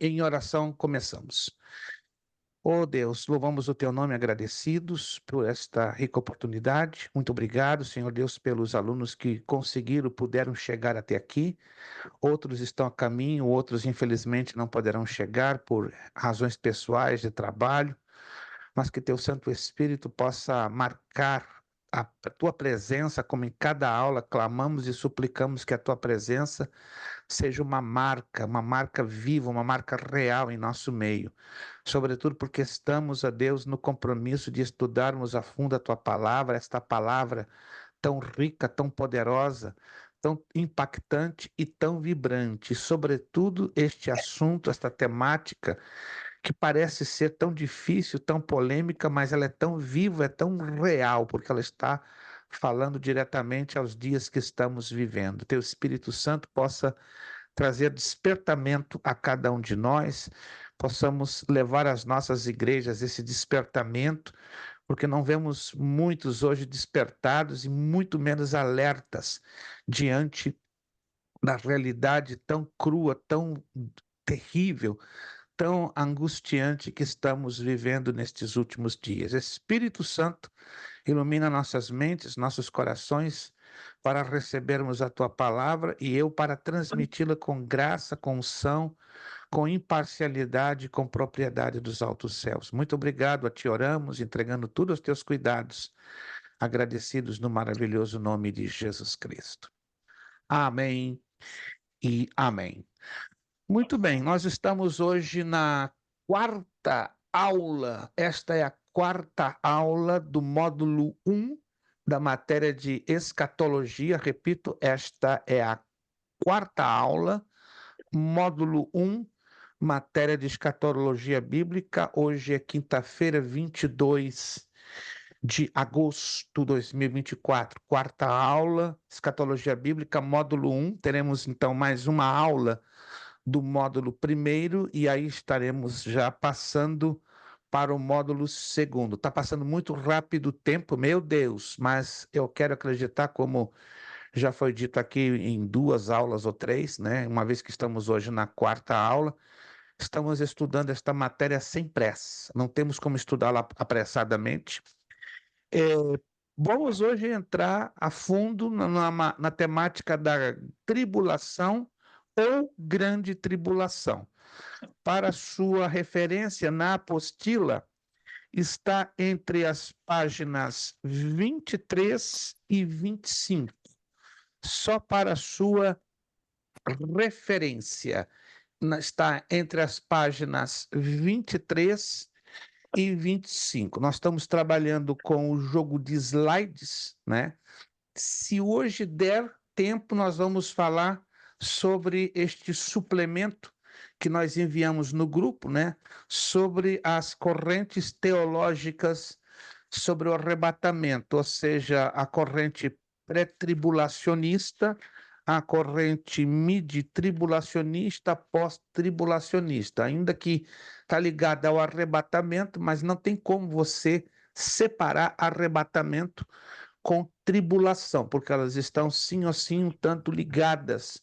Em oração, começamos. Oh Deus, louvamos o teu nome agradecidos por esta rica oportunidade. Muito obrigado, Senhor Deus, pelos alunos que conseguiram, puderam chegar até aqui. Outros estão a caminho, outros infelizmente não poderão chegar por razões pessoais de trabalho, mas que teu Santo Espírito possa marcar a tua presença, como em cada aula clamamos e suplicamos que a tua presença seja uma marca viva, uma marca real em nosso meio. Sobretudo porque estamos, a Deus, no compromisso de estudarmos a fundo a tua palavra, esta palavra tão rica, tão poderosa, tão impactante e tão vibrante. Sobretudo este assunto, esta temática, que parece ser tão difícil, tão polêmica, mas ela é tão viva, é tão real, porque ela está falando diretamente aos dias que estamos vivendo. Teu Espírito Santo possa trazer despertamento a cada um de nós, possamos levar às nossas igrejas esse despertamento, porque não vemos muitos hoje despertados e muito menos alertas diante da realidade tão crua, tão terrível, tão angustiante que estamos vivendo nestes últimos dias. Espírito Santo, ilumina nossas mentes, nossos corações, para recebermos a tua palavra e eu para transmiti-la com graça, com unção, com imparcialidade, com propriedade dos altos céus. Muito obrigado, a ti oramos, entregando tudo aos teus cuidados, agradecidos no maravilhoso nome de Jesus Cristo. Amém e amém. Muito bem, nós estamos hoje na quarta aula. Esta é a quarta aula do módulo 1 da matéria de escatologia. Repito, esta é a quarta aula, módulo 1, matéria de escatologia bíblica. Hoje é quinta-feira, 22 de agosto de 2024. Quarta aula, escatologia bíblica, módulo 1. Teremos então mais uma aula do módulo primeiro e aí estaremos já passando para o módulo segundo. Está passando muito rápido o tempo, meu Deus, mas eu quero acreditar, como já foi dito aqui em 2 aulas ou 3, né? Uma vez que estamos hoje na quarta aula, estamos estudando esta matéria sem pressa, não temos como estudá-la apressadamente. Vamos hoje entrar a fundo na temática da tribulação ou grande tribulação. Para sua referência, na apostila, está entre as páginas 23 e 25. Só para sua referência, está entre as páginas 23 e 25. Nós estamos trabalhando com o jogo de slides, né? Se hoje der tempo, nós vamos falar sobre este suplemento que nós enviamos no grupo, né? Sobre as correntes teológicas sobre o arrebatamento, ou seja, a corrente pré-tribulacionista, a corrente mid-tribulacionista, pós-tribulacionista, ainda que está ligada ao arrebatamento, mas não tem como você separar arrebatamento com tribulação, porque elas estão sim ou sim um tanto ligadas,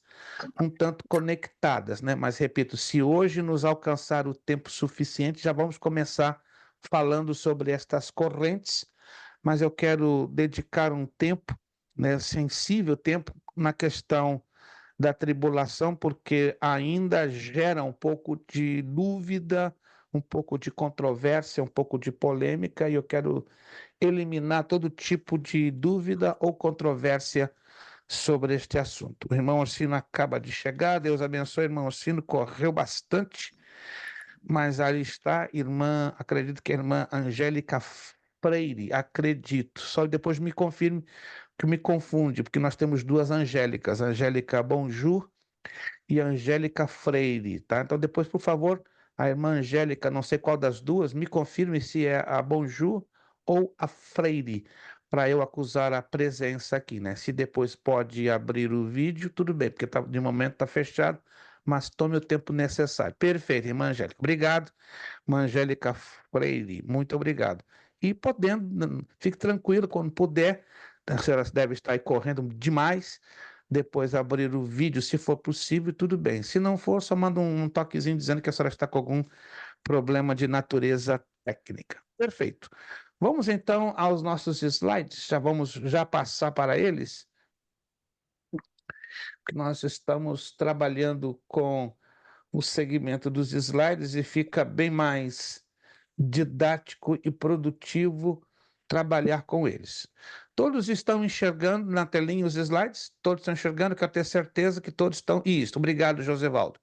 um tanto conectadas, né? Mas repito, se hoje nos alcançar o tempo suficiente, já vamos começar falando sobre estas correntes, mas eu quero dedicar um tempo, né, sensível tempo, na questão da tribulação, porque ainda gera um pouco de dúvida, um pouco de controvérsia, um pouco de polêmica, e eu quero eliminar todo tipo de dúvida ou controvérsia sobre este assunto. O irmão Orsino acaba de chegar, Deus abençoe, irmão Orsino, correu bastante, mas ali está, irmã, acredito que é a irmã Angélica Freire, acredito. Só depois me confirme que me confunde, porque nós temos duas Angélicas, Angélica Bonjour e Angélica Freire, tá? Então depois, por favor, a irmã Angélica, não sei qual das duas, me confirme se é a Bonjour ou a Freire, para eu acusar a presença aqui, né? Se depois pode abrir o vídeo, tudo bem, porque tá, de momento está fechado, mas tome o tempo necessário. Perfeito, irmã Angélica. Obrigado, irmã Angélica Freire, muito obrigado. E podendo, fique tranquilo, quando puder, a senhora deve estar aí correndo demais, depois abrir o vídeo, se for possível, tudo bem. Se não for, só manda um toquezinho dizendo que a senhora está com algum problema de natureza técnica. Perfeito. Vamos então aos nossos slides, vamos passar para eles. Nós estamos trabalhando com o segmento dos slides e fica bem mais didático e produtivo trabalhar com eles. Todos estão enxergando na telinha os slides? Todos estão enxergando? Quero ter certeza que todos estão. Isso, obrigado, Josevaldo.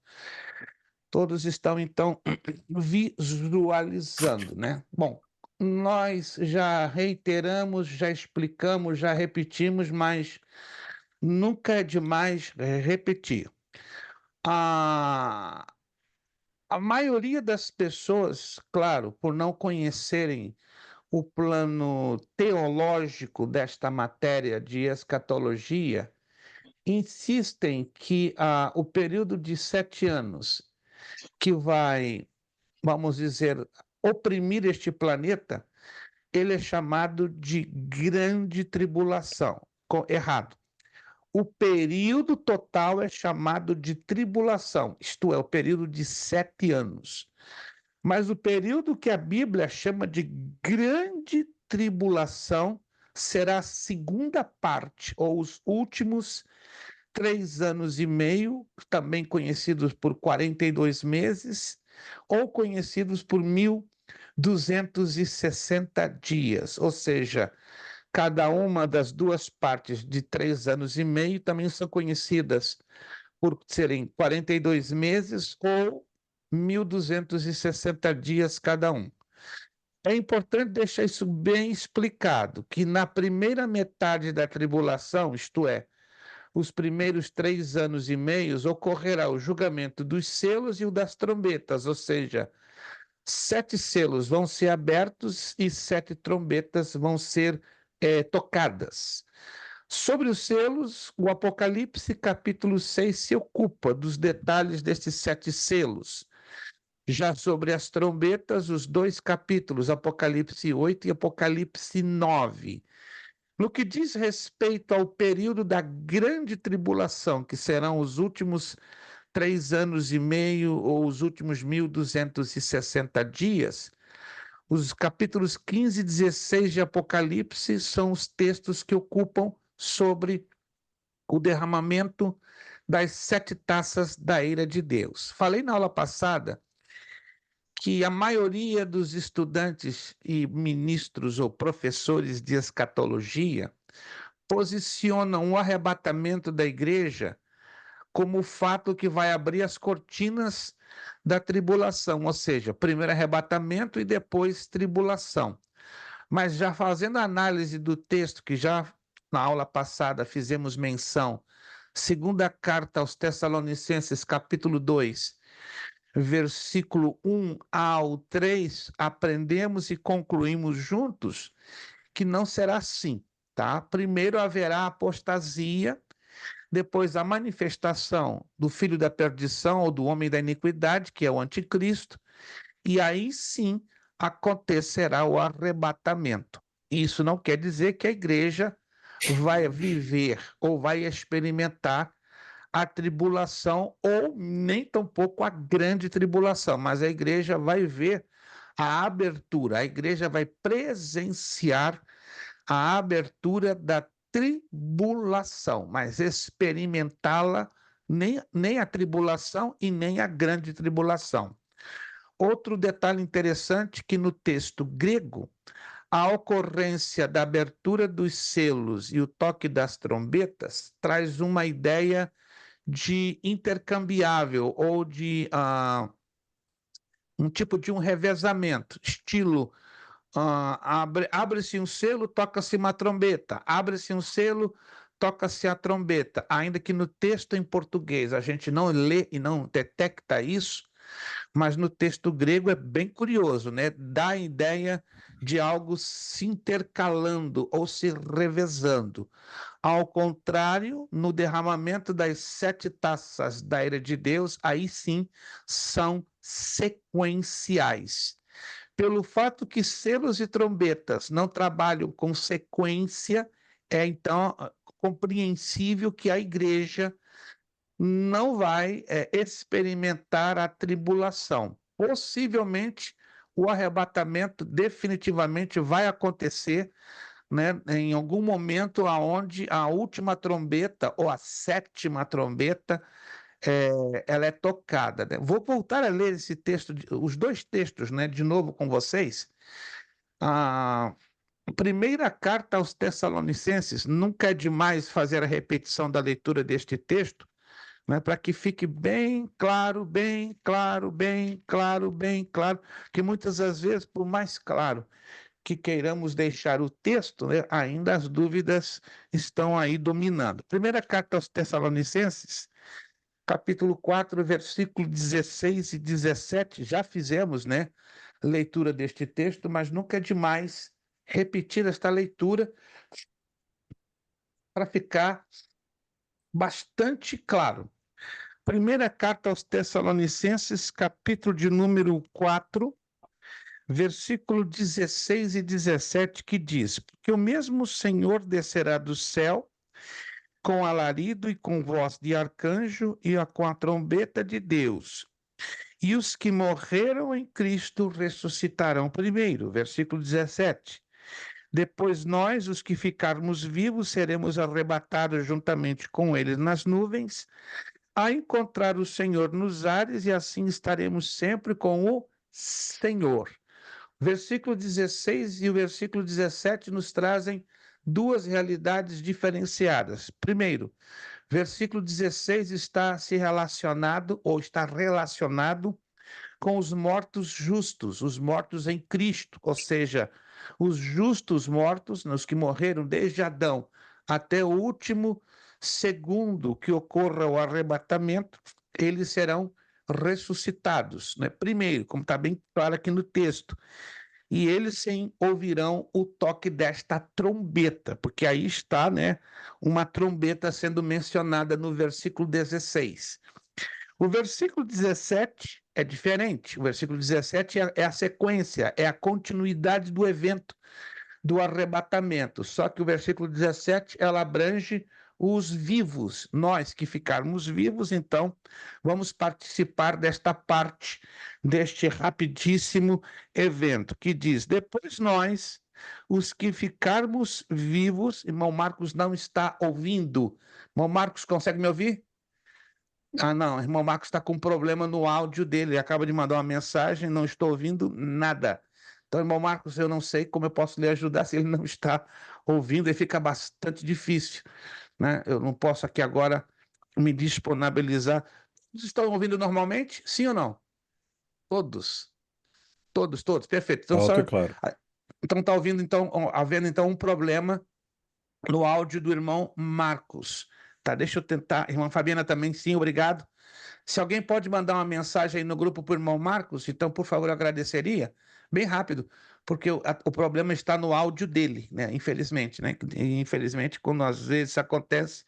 Todos estão, então, visualizando, né? Bom, nós já reiteramos, já explicamos, já repetimos, mas nunca é demais repetir. A maioria das pessoas, claro, por não conhecerem o plano teológico desta matéria de escatologia, insistem que o período de 7 anos que vai, vamos dizer, oprimir este planeta, ele é chamado de grande tribulação. Errado. O período total é chamado de tribulação, isto é, o período de 7 anos. Mas o período que a Bíblia chama de grande tribulação será a segunda parte, ou os últimos 3 anos e meio, também conhecidos por 42 meses, ou conhecidos por 1260 dias, ou seja, cada uma das duas partes de 3 anos e meio também são conhecidas por serem 42 meses ou 1260 dias cada um. É importante deixar isso bem explicado, que na primeira metade da tribulação, isto é, os primeiros 3 anos e meio, ocorrerá o julgamento dos selos e o das trombetas, ou seja, 7 selos vão ser abertos e 7 trombetas vão ser tocadas. Sobre os selos, o Apocalipse, capítulo 6, se ocupa dos detalhes destes 7 selos. Já sobre as trombetas, os 2 capítulos, Apocalipse 8 e Apocalipse 9. No que diz respeito ao período da grande tribulação, que serão os últimos 3 anos e meio ou os últimos 1260 dias, os capítulos 15 e 16 de Apocalipse são os textos que ocupam sobre o derramamento das 7 taças da ira de Deus. Falei na aula passada que a maioria dos estudantes e ministros ou professores de escatologia posicionam o arrebatamento da igreja como o fato que vai abrir as cortinas da tribulação, ou seja, primeiro arrebatamento e depois tribulação. Mas já fazendo a análise do texto que já na aula passada fizemos menção, segunda carta aos Tessalonicenses, capítulo 2, versículo 1 ao 3, aprendemos e concluímos juntos que não será assim, tá? Primeiro haverá apostasia, depois a manifestação do filho da perdição ou do homem da iniquidade, que é o anticristo, e aí sim acontecerá o arrebatamento. Isso não quer dizer que a igreja vai viver ou vai experimentar a tribulação ou nem tampouco a grande tribulação, mas a igreja vai ver a abertura, a igreja vai presenciar a abertura da tribulação, mas experimentá-la nem a tribulação e nem a grande tribulação. Outro detalhe interessante que no texto grego, a ocorrência da abertura dos selos e o toque das trombetas traz uma ideia de intercambiável ou de um tipo de um revezamento, estilo abre-se um selo, toca-se uma trombeta, abre-se um selo, toca-se a trombeta, ainda que no texto em português a gente não lê e não detecta isso, mas no texto grego é bem curioso, né? Dá a ideia de algo se intercalando ou se revezando. Ao contrário, no derramamento das 7 taças da ira de Deus, aí sim são sequenciais. Pelo fato que selos e trombetas não trabalham com sequência, então compreensível que a igreja não vai experimentar a tribulação. Possivelmente, o arrebatamento definitivamente vai acontecer, né, em algum momento aonde a última trombeta ou a sétima trombeta ela é tocada, né? Vou voltar a ler esse texto, os dois textos, né, de novo com vocês. A primeira carta aos Tessalonicenses, nunca é demais fazer a repetição da leitura deste texto, né, para que fique bem claro, bem claro, bem claro, bem claro, que muitas das vezes, por mais claro que queiramos deixar o texto, né, ainda as dúvidas estão aí dominando. Primeira carta aos Tessalonicenses, capítulo 4, versículo 16 e 17, já fizemos, né, leitura deste texto, mas nunca é demais repetir esta leitura para ficar bastante claro. Primeira carta aos Tessalonicenses, capítulo de número 4, versículo 16 e 17, que diz: Porque o mesmo Senhor descerá do céu com alarido e com voz de arcanjo e com a trombeta de Deus. E os que morreram em Cristo ressuscitarão primeiro. Versículo 17. Depois nós, os que ficarmos vivos, seremos arrebatados juntamente com eles nas nuvens, a encontrar o Senhor nos ares, e assim estaremos sempre com o Senhor. Versículo 16 e o versículo 17 nos trazem duas realidades diferenciadas. Primeiro, versículo 16 está se relacionado ou está relacionado com os mortos justos, os mortos em Cristo, ou seja, os justos mortos, os que morreram desde Adão até o último segundo que ocorra o arrebatamento, eles serão ressuscitados, né? Primeiro, como está bem claro aqui no texto, e eles sim ouvirão o toque desta trombeta, porque aí está, né, uma trombeta sendo mencionada no versículo 16. O versículo 17 é diferente. O versículo 17 é a sequência, é a continuidade do evento do arrebatamento. Só que o versículo 17, ela abrange os vivos. Nós que ficarmos vivos, então, vamos participar desta parte, deste rapidíssimo evento, que diz: depois nós, os que ficarmos vivos, irmão Marcos não está ouvindo. Irmão Marcos, consegue me ouvir? Ah, não, irmão Marcos está com um problema no áudio dele. Ele acaba de mandar uma mensagem, não estou ouvindo nada. Então, irmão Marcos, eu não sei como eu posso lhe ajudar se ele não está ouvindo, e fica bastante difícil, né? Eu não posso aqui agora me disponibilizar. Vocês estão ouvindo normalmente? Sim ou não? Todos. Todos, todos. Perfeito. Então, Alto e claro. então está ouvindo, então, havendo então um problema no áudio do irmão Marcos. Tá, deixa eu tentar. Irmã Fabiana também, sim, obrigado. Se alguém pode mandar uma mensagem aí no grupo para o irmão Marcos, então, por favor, eu agradeceria. Bem rápido, porque o problema está no áudio dele, né? Infelizmente, né? E, infelizmente, quando às vezes isso acontece,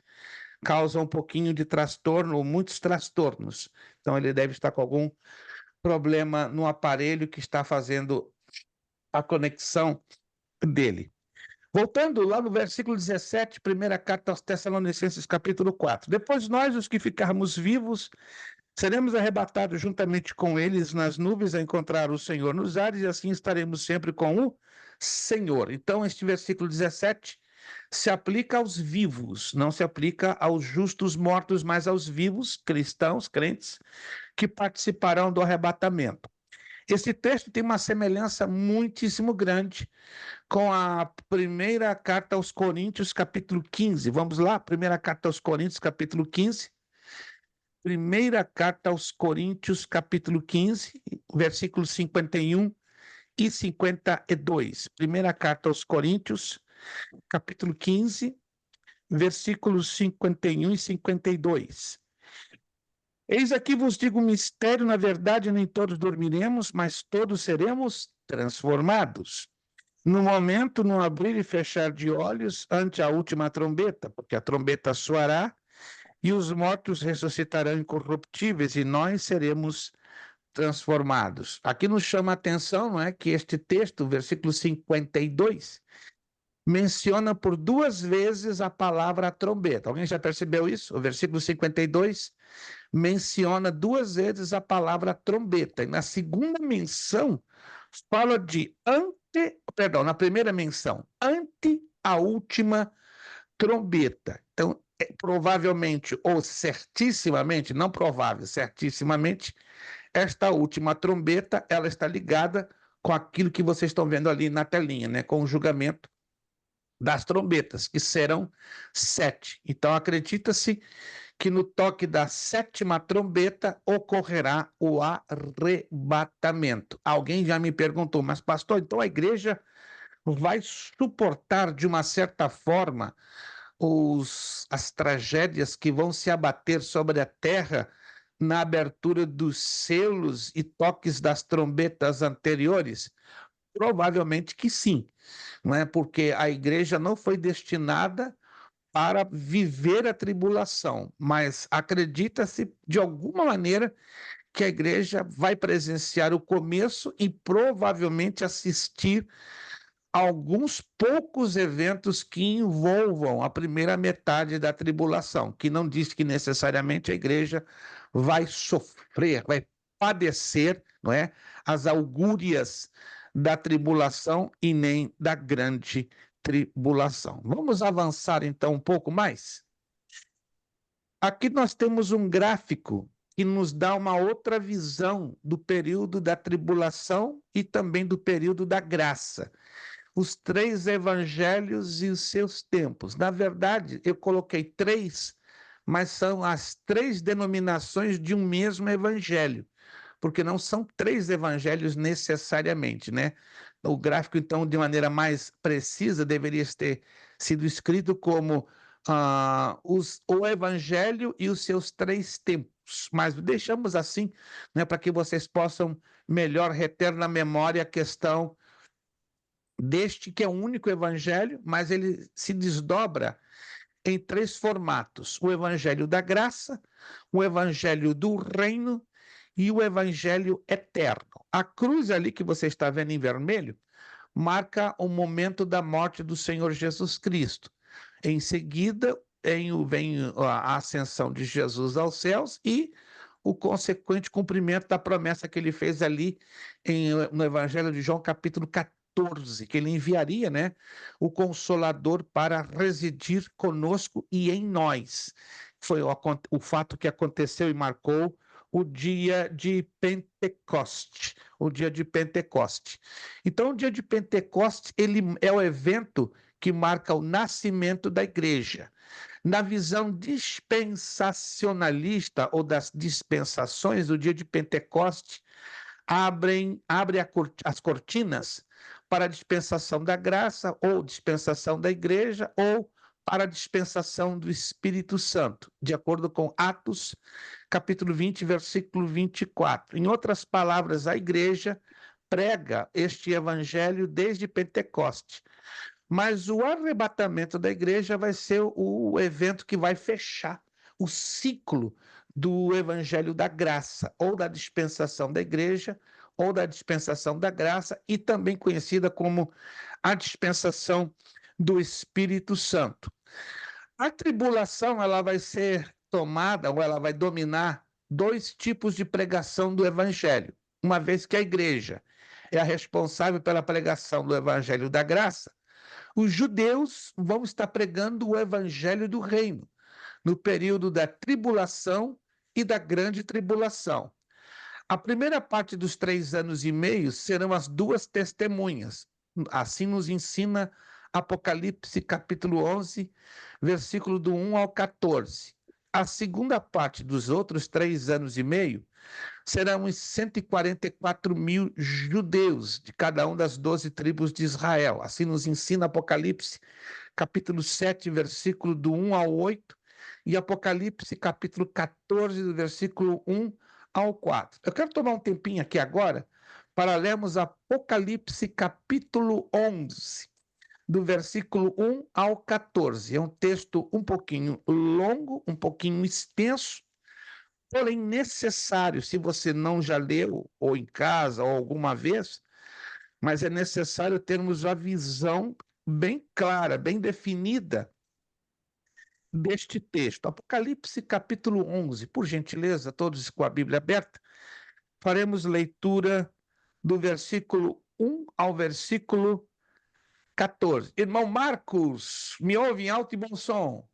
causa um pouquinho de transtorno, ou muitos transtornos. Então, ele deve estar com algum problema no aparelho que está fazendo a conexão dele. Voltando lá no versículo 17, primeira carta aos Tessalonicenses, capítulo 4. Depois nós, os que ficarmos vivos, seremos arrebatados juntamente com eles nas nuvens a encontrar o Senhor nos ares, e assim estaremos sempre com o Senhor. Então, este versículo 17 se aplica aos vivos, não se aplica aos justos mortos, mas aos vivos, cristãos, crentes, que participarão do arrebatamento. Esse texto tem uma semelhança muitíssimo grande com a primeira carta aos Coríntios, capítulo 15. Vamos lá, primeira carta aos Coríntios, capítulo 15. Primeira carta aos Coríntios, capítulo 15, versículos 51 e 52. Primeira carta aos Coríntios, capítulo 15, versículos 51 e 52. Eis aqui vos digo um mistério, na verdade nem todos dormiremos, mas todos seremos transformados. No momento, no abrir e fechar de olhos, ante a última trombeta, porque a trombeta soará, e os mortos ressuscitarão incorruptíveis, e nós seremos transformados. Aqui nos chama a atenção, não é, que este texto, versículo 52, menciona por 2 vezes a palavra trombeta. Alguém já percebeu isso? O versículo 52 menciona 2 vezes a palavra trombeta. E na segunda menção, fala de na primeira menção, ante a última trombeta. Então, provavelmente, ou certissimamente, não provável, certissimamente, esta última trombeta, ela está ligada com aquilo que vocês estão vendo ali na telinha, né? Com o julgamento das trombetas, que serão 7. Então, acredita-se que no toque da 7ª trombeta ocorrerá o arrebatamento. Alguém já me perguntou, mas pastor, então a igreja vai suportar de uma certa forma as tragédias que vão se abater sobre a terra na abertura dos selos e toques das trombetas anteriores? Provavelmente que sim, não é? Porque a igreja não foi destinada para viver a tribulação, mas acredita-se de alguma maneira que a igreja vai presenciar o começo e provavelmente assistir alguns poucos eventos que envolvam a primeira metade da tribulação, que não diz que necessariamente a igreja vai sofrer, vai padecer, não é, as augúrias da tribulação e nem da grande tribulação. Vamos avançar então um pouco mais? Aqui nós temos um gráfico que nos dá uma outra visão do período da tribulação e também do período da graça. Os 3 evangelhos e os seus tempos. Na verdade, eu coloquei 3, mas são as 3 denominações de um mesmo evangelho, porque não são 3 evangelhos necessariamente, né? O gráfico, então, de maneira mais precisa, deveria ter sido escrito como o evangelho e os seus 3 tempos, mas deixamos assim, né, para que vocês possam melhor reter na memória a questão deste que é o único evangelho, mas ele se desdobra em 3 formatos: o evangelho da graça, o evangelho do reino e o evangelho eterno. A cruz ali que você está vendo em vermelho marca o momento da morte do Senhor Jesus Cristo. Em seguida, vem a ascensão de Jesus aos céus e o consequente cumprimento da promessa que ele fez ali no Evangelho de João, capítulo 14, que ele enviaria, né, o Consolador para residir conosco e em nós. Foi o fato que aconteceu e marcou o dia de Pentecoste, o dia de Pentecoste. Então, o dia de Pentecoste, ele é o evento que marca o nascimento da igreja. Na visão dispensacionalista ou das dispensações, o dia de Pentecoste abre as cortinas para a dispensação da graça, ou dispensação da igreja, ou para a dispensação do Espírito Santo, de acordo com Atos, capítulo 20, versículo 24. Em outras palavras, a igreja prega este evangelho desde Pentecoste. Mas o arrebatamento da igreja vai ser o evento que vai fechar o ciclo do evangelho da graça, ou da dispensação da igreja, ou da dispensação da graça, e também conhecida como a dispensação do Espírito Santo. A tribulação, ela vai ser tomada, ou ela vai dominar 2 tipos de pregação do evangelho, uma vez que a igreja é a responsável pela pregação do evangelho da graça. Os judeus vão estar pregando o evangelho do reino no período da tribulação e da grande tribulação. A primeira parte dos 3 anos e meio serão as 2 testemunhas. Assim nos ensina Apocalipse capítulo 11, versículo do 1 ao 14. A segunda parte dos outros 3 anos e meio serão os 144 mil judeus de cada uma das 12 tribos de Israel. Assim nos ensina Apocalipse, capítulo 7, versículo do 1 ao 8, e Apocalipse, capítulo 14, do versículo 1 ao 4. Eu quero tomar um tempinho aqui agora para lermos Apocalipse, capítulo 11, do versículo 1 ao 14. É um texto um pouquinho longo, um pouquinho extenso, porém necessário, se você não já leu, ou em casa, ou alguma vez, mas é necessário termos a visão bem clara, bem definida deste texto. Apocalipse capítulo 11, por gentileza, todos com a Bíblia aberta, faremos leitura do versículo 1 ao versículo 14. Irmão Marcos, me ouve em alto e bom som.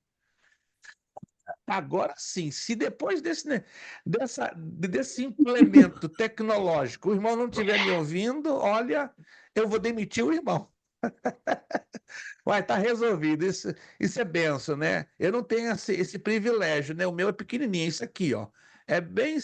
Agora sim, se depois desse implemento tecnológico o irmão não estiver me ouvindo, olha, eu vou demitir o irmão. Vai, tá resolvido. Isso é benção, né? Eu não tenho esse privilégio, né? O meu é pequenininho, isso aqui, ó. É bem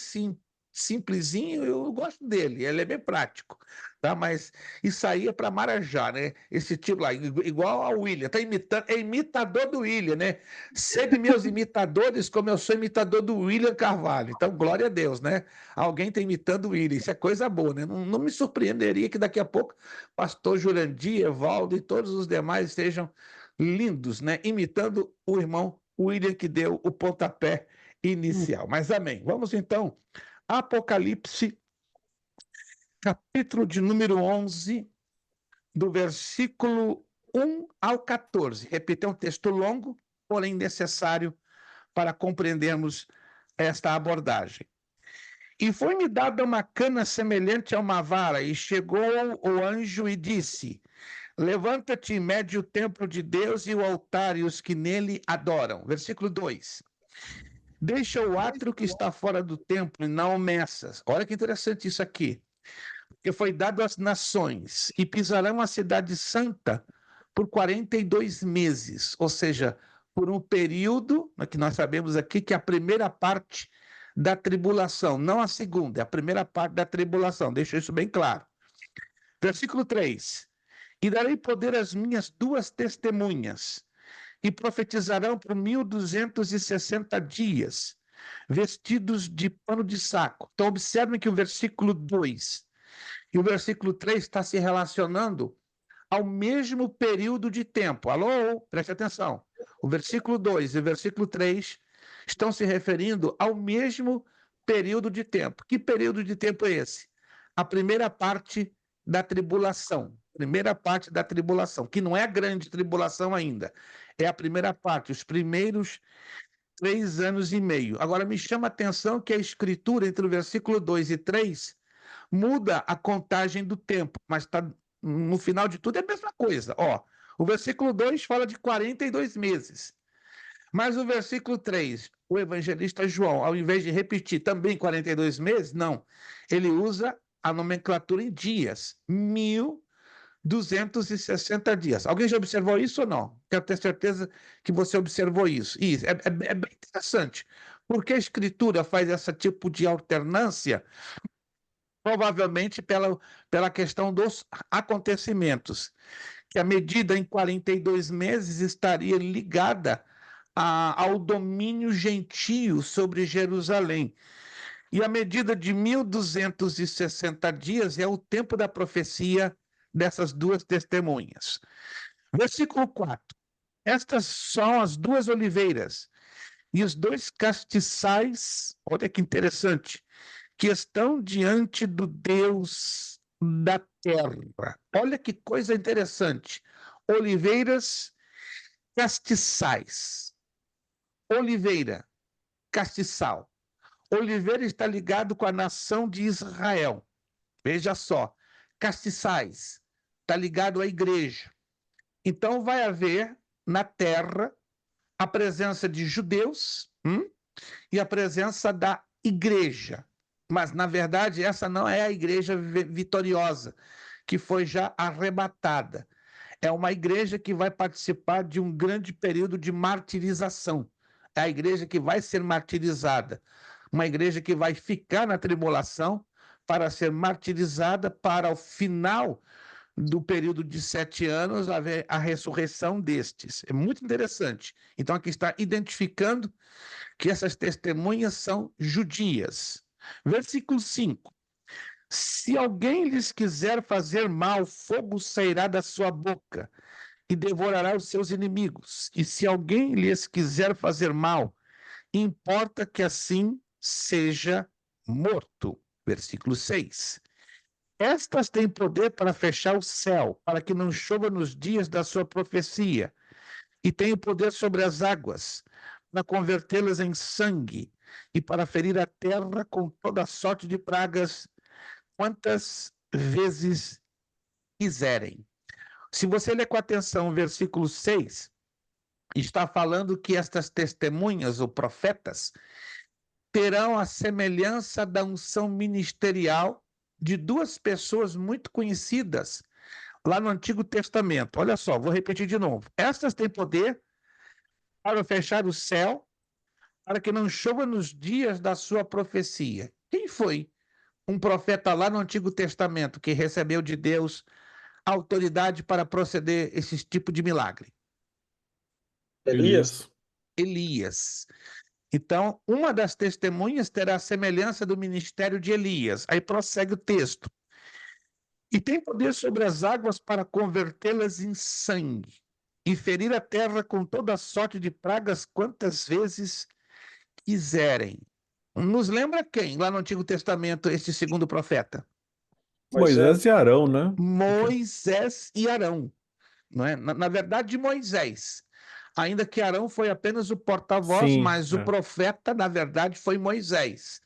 simplesinho, eu gosto dele, ele é bem prático, tá? Mas isso aí é para Marajá, né? Esse tipo lá, igual ao William, tá imitando, é imitador do William, né? Sede meus imitadores, como eu sou imitador do William Carvalho. Então, glória a Deus, né? Alguém tá imitando o William, isso é coisa boa, né? Não me surpreenderia que daqui a pouco pastor Jurandir, Evaldo e todos os demais estejam lindos, né? Imitando o irmão William que deu o pontapé inicial. Mas amém. Vamos então, Apocalipse, capítulo de número 11, do versículo 1 ao 14. Repito, é um texto longo, porém necessário para compreendermos esta abordagem. E foi-me dada uma cana semelhante a uma vara, e chegou o anjo e disse: Levanta-te e mede o templo de Deus e o altar e os que nele adoram. Versículo 2. Deixa o átrio que está fora do templo e não o meças. Olha que interessante isso aqui. Que foi dado às nações e pisarão a cidade santa por 42 meses, ou seja, por um período, que nós sabemos aqui que é a primeira parte da tribulação, não a segunda, é a primeira parte da tribulação, deixa isso bem claro. Versículo 3. E darei poder às minhas duas testemunhas, e profetizarão por 1260 dias, vestidos de pano de saco. Então, observem que o versículo 2 e o versículo 3 está se relacionando ao mesmo período de tempo. Alô? Preste atenção. O versículo 2 e o versículo 3 estão se referindo ao mesmo período de tempo. Que período de tempo é esse? A primeira parte da tribulação. Primeira parte da tribulação, que não é a grande tribulação ainda. É a primeira parte, os primeiros 3 anos e meio. Agora, me chama a atenção que a escritura, entre o versículo 2 e 3, muda a contagem do tempo, mas está no final de tudo é a mesma coisa. Ó, o versículo 2 fala de 42 meses. Mas o versículo 3, o evangelista João, ao invés de repetir também 42 meses, não. Ele usa a nomenclatura em dias. 1260 dias. Alguém já observou isso ou não? Quero ter certeza que você observou isso. Isso é bem interessante. Porque a escritura faz esse tipo de alternância provavelmente pela questão dos acontecimentos, que a medida em 42 meses estaria ligada ao domínio gentio sobre Jerusalém. E a medida de 1260 dias é o tempo da profecia dessas duas testemunhas. Versículo 4. Estas são as duas oliveiras e os dois castiçais, olha que interessante, que estão diante do Deus da terra. Olha que coisa interessante. Oliveiras, castiçais. Oliveira, castiçal. Oliveira está ligado com a nação de Israel. Veja só. Castiçais está ligado à igreja. Então vai haver na terra a presença de judeus e a presença da igreja. Mas, na verdade, essa não é a igreja vitoriosa, que foi já arrebatada. É uma igreja que vai participar de um grande período de martirização. É a igreja que vai ser martirizada. Uma igreja que vai ficar na tribulação para ser martirizada para o final do período de 7 anos haver a ressurreição destes. É muito interessante. Então, aqui está identificando que essas testemunhas são judias. Versículo 5. Se alguém lhes quiser fazer mal, fogo sairá da sua boca e devorará os seus inimigos. E se alguém lhes quiser fazer mal, importa que assim seja morto. Versículo 6. Estas têm poder para fechar o céu, para que não chova nos dias da sua profecia, e têm poder sobre as águas, para convertê-las em sangue, e para ferir a terra com toda sorte de pragas, quantas vezes quiserem. Se você ler com atenção o versículo 6, está falando que estas testemunhas, ou profetas, terão a semelhança da unção ministerial de duas pessoas muito conhecidas lá no Antigo Testamento. Olha só, vou repetir de novo. Estas têm poder para fechar o céu, para que não chova nos dias da sua profecia. Quem foi um profeta lá no Antigo Testamento que recebeu de Deus autoridade para proceder esse tipo de milagre? Elias? Elias. Então, uma das testemunhas terá a semelhança do ministério de Elias. Aí prossegue o texto. E tem poder sobre as águas para convertê-las em sangue, e ferir a terra com toda sorte de pragas quantas vezes quiserem. Nos lembra quem, lá no Antigo Testamento, este segundo profeta? Moisés. Moisés e Arão, né? Moisés e Arão. Não é? Na verdade, de Moisés. Ainda que Arão foi apenas o porta-voz, Sim, mas o profeta, na verdade, foi Moisés.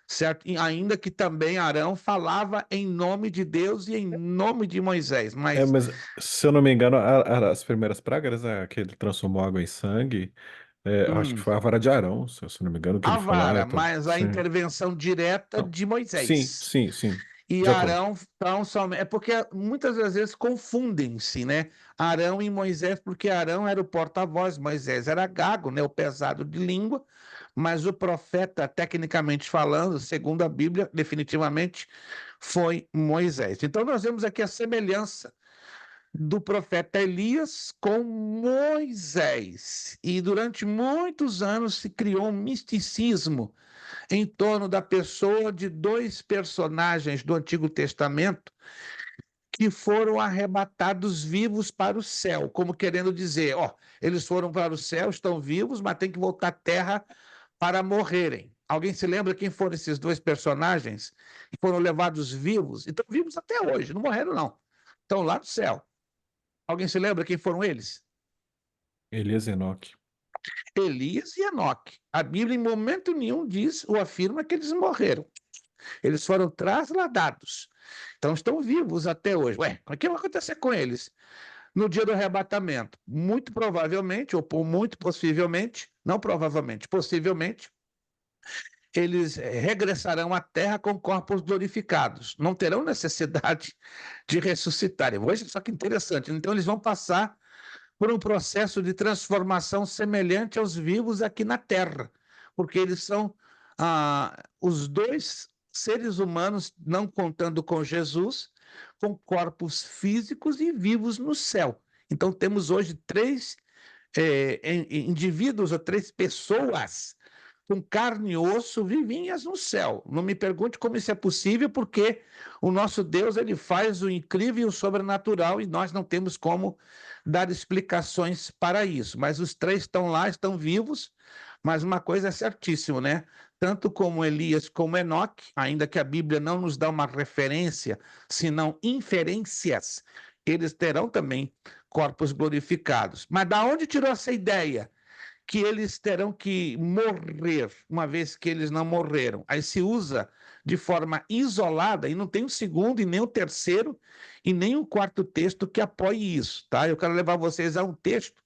Certo? E ainda que também Arão falava em nome de Deus e em nome de Moisés. Mas mas se eu não me engano, as primeiras pragas, né, que ele transformou água em sangue, eu acho que foi a vara de Arão, se eu não me engano, que a ele foi lá. vara, Então, mas a sim. intervenção direta Não. de Sim, Moisés. sim, sim. E De acordo. Arão, então, somente. É porque muitas das vezes confundem-se, né? Arão e Moisés, porque Arão era o porta-voz, Moisés era gago, né? O pesado de língua, mas o profeta, tecnicamente falando, segundo a Bíblia, definitivamente foi Moisés. Então, nós vemos aqui a semelhança do profeta Elias com Moisés. E durante muitos anos se criou um misticismo em torno da pessoa de dois personagens do Antigo Testamento que foram arrebatados vivos para o céu, como querendo dizer, ó, eles foram para o céu, estão vivos, mas tem que voltar à terra para morrerem. Alguém se lembra quem foram esses dois personagens que foram levados vivos? E estão vivos até hoje, não morreram não. Estão lá no céu. Alguém se lembra quem foram eles? Elias e Enoque. Elias e Enoque. A Bíblia em momento nenhum diz ou afirma que eles morreram. Eles foram trasladados. Então estão vivos até hoje. Ué, o que vai acontecer com eles? No dia do arrebatamento, muito provavelmente, ou muito possivelmente, não provavelmente, possivelmente, eles regressarão à terra com corpos glorificados. Não terão necessidade de ressuscitarem. Veja só que interessante. Então eles vão passar por um processo de transformação semelhante aos vivos aqui na Terra, porque eles são os dois seres humanos, não contando com Jesus, com corpos físicos e vivos no céu. Então temos hoje três indivíduos ou três pessoas com carne e osso vivinhas no céu. Não me pergunte como isso é possível, porque o nosso Deus ele faz o incrível e o sobrenatural e nós não temos como dar explicações para isso. Mas os três estão lá, estão vivos, mas uma coisa é certíssima, né? Tanto como Elias como Enoque, ainda que a Bíblia não nos dá uma referência, senão inferências, eles terão também corpos glorificados. Mas da onde tirou essa ideia? Que eles terão que morrer, uma vez que eles não morreram. Aí se usa de forma isolada, e não tem um segundo, e nem um terceiro, e nem um quarto texto que apoie isso, tá? Eu quero levar vocês a um texto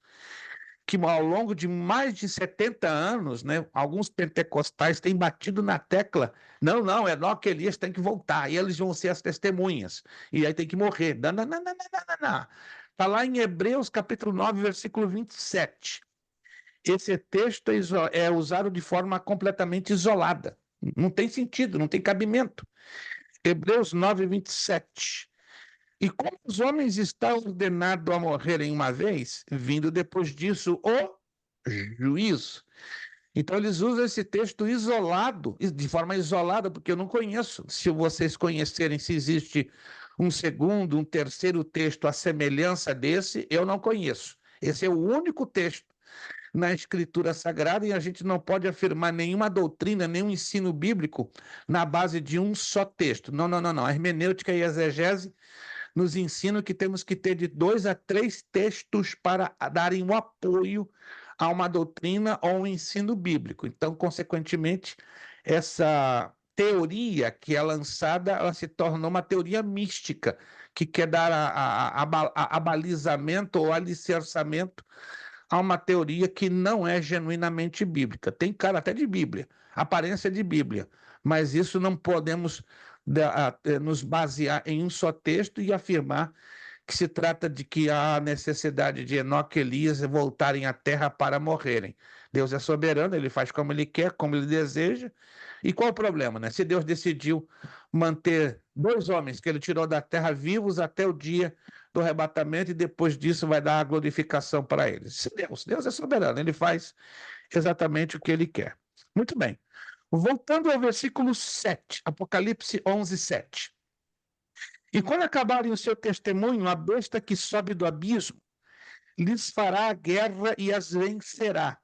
que ao longo de mais de 70 anos, né, alguns pentecostais têm batido na tecla, não, Enoque e Elias têm que voltar, e eles vão ser as testemunhas, e aí tem que morrer. Não, não, não, não, não, não. Está lá em Hebreus capítulo 9, versículo 27. Esse texto é usado de forma completamente isolada. Não tem sentido, não tem cabimento. Hebreus 9, 27. E como os homens estão ordenados a morrerem uma vez, vindo depois disso o juízo. Então eles usam esse texto isolado, de forma isolada, porque eu não conheço. Se vocês conhecerem se existe um segundo, um terceiro texto à semelhança desse, eu não conheço. Esse é o único texto na Escritura Sagrada e a gente não pode afirmar nenhuma doutrina, nenhum ensino bíblico na base de um só texto. Não, não, não, não. A hermenêutica e a exegese nos ensinam que temos que ter de 2 a 3 textos para darem um apoio a uma doutrina ou um ensino bíblico. Então, consequentemente, essa teoria que é lançada, ela se tornou uma teoria mística, que quer dar abalizamento ou alicerçamento a uma teoria que não é genuinamente bíblica. Tem cara até de Bíblia, aparência de Bíblia, mas isso não podemos nos basear em um só texto e afirmar que se trata de que há necessidade de Enoque e Elias voltarem à terra para morrerem. Deus é soberano, ele faz como ele quer, como ele deseja. E qual o problema, né? Se Deus decidiu manter 2 homens que ele tirou da terra vivos até o dia do arrebatamento e depois disso vai dar a glorificação para eles. Se Deus é soberano, ele faz exatamente o que ele quer. Muito bem. Voltando ao versículo 7, Apocalipse 11, 7. E quando acabarem o seu testemunho, a besta que sobe do abismo lhes fará a guerra e as vencerá,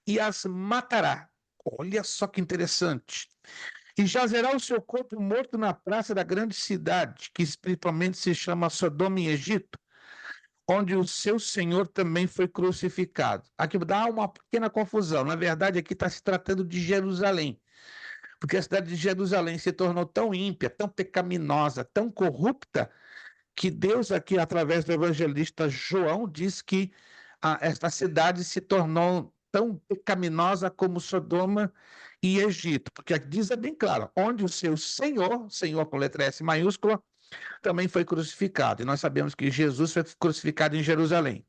e as matará. Olha só que interessante. E jazerá o seu corpo morto na praça da grande cidade, que espiritualmente se chama Sodoma e Egito, onde o seu Senhor também foi crucificado. Aqui dá uma pequena confusão. Na verdade, aqui está se tratando de Jerusalém, porque a cidade de Jerusalém se tornou tão ímpia, tão pecaminosa, tão corrupta, que Deus aqui, através do evangelista João, diz que esta cidade se tornou tão pecaminosa como Sodoma e Egito, porque aqui diz bem claro, onde o seu Senhor com letra S maiúscula, também foi crucificado. E nós sabemos que Jesus foi crucificado em Jerusalém.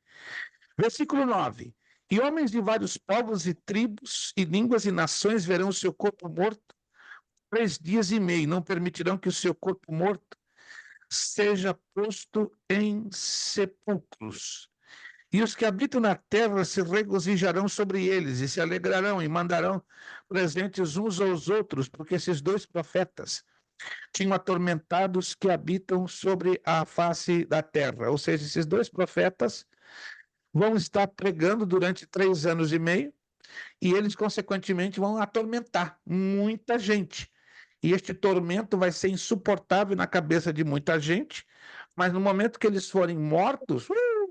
Versículo 9. E homens de vários povos e tribos e línguas e nações verão o seu corpo morto 3 dias e meio, não permitirão que o seu corpo morto seja posto em sepulcros. E os que habitam na terra se regozijarão sobre eles e se alegrarão e mandarão presentes uns aos outros, porque esses 2 profetas tinham atormentado os que habitam sobre a face da terra. Ou seja, esses 2 profetas vão estar pregando durante 3 anos e meio e eles, consequentemente, vão atormentar muita gente. E este tormento vai ser insuportável na cabeça de muita gente, mas no momento que eles forem mortos,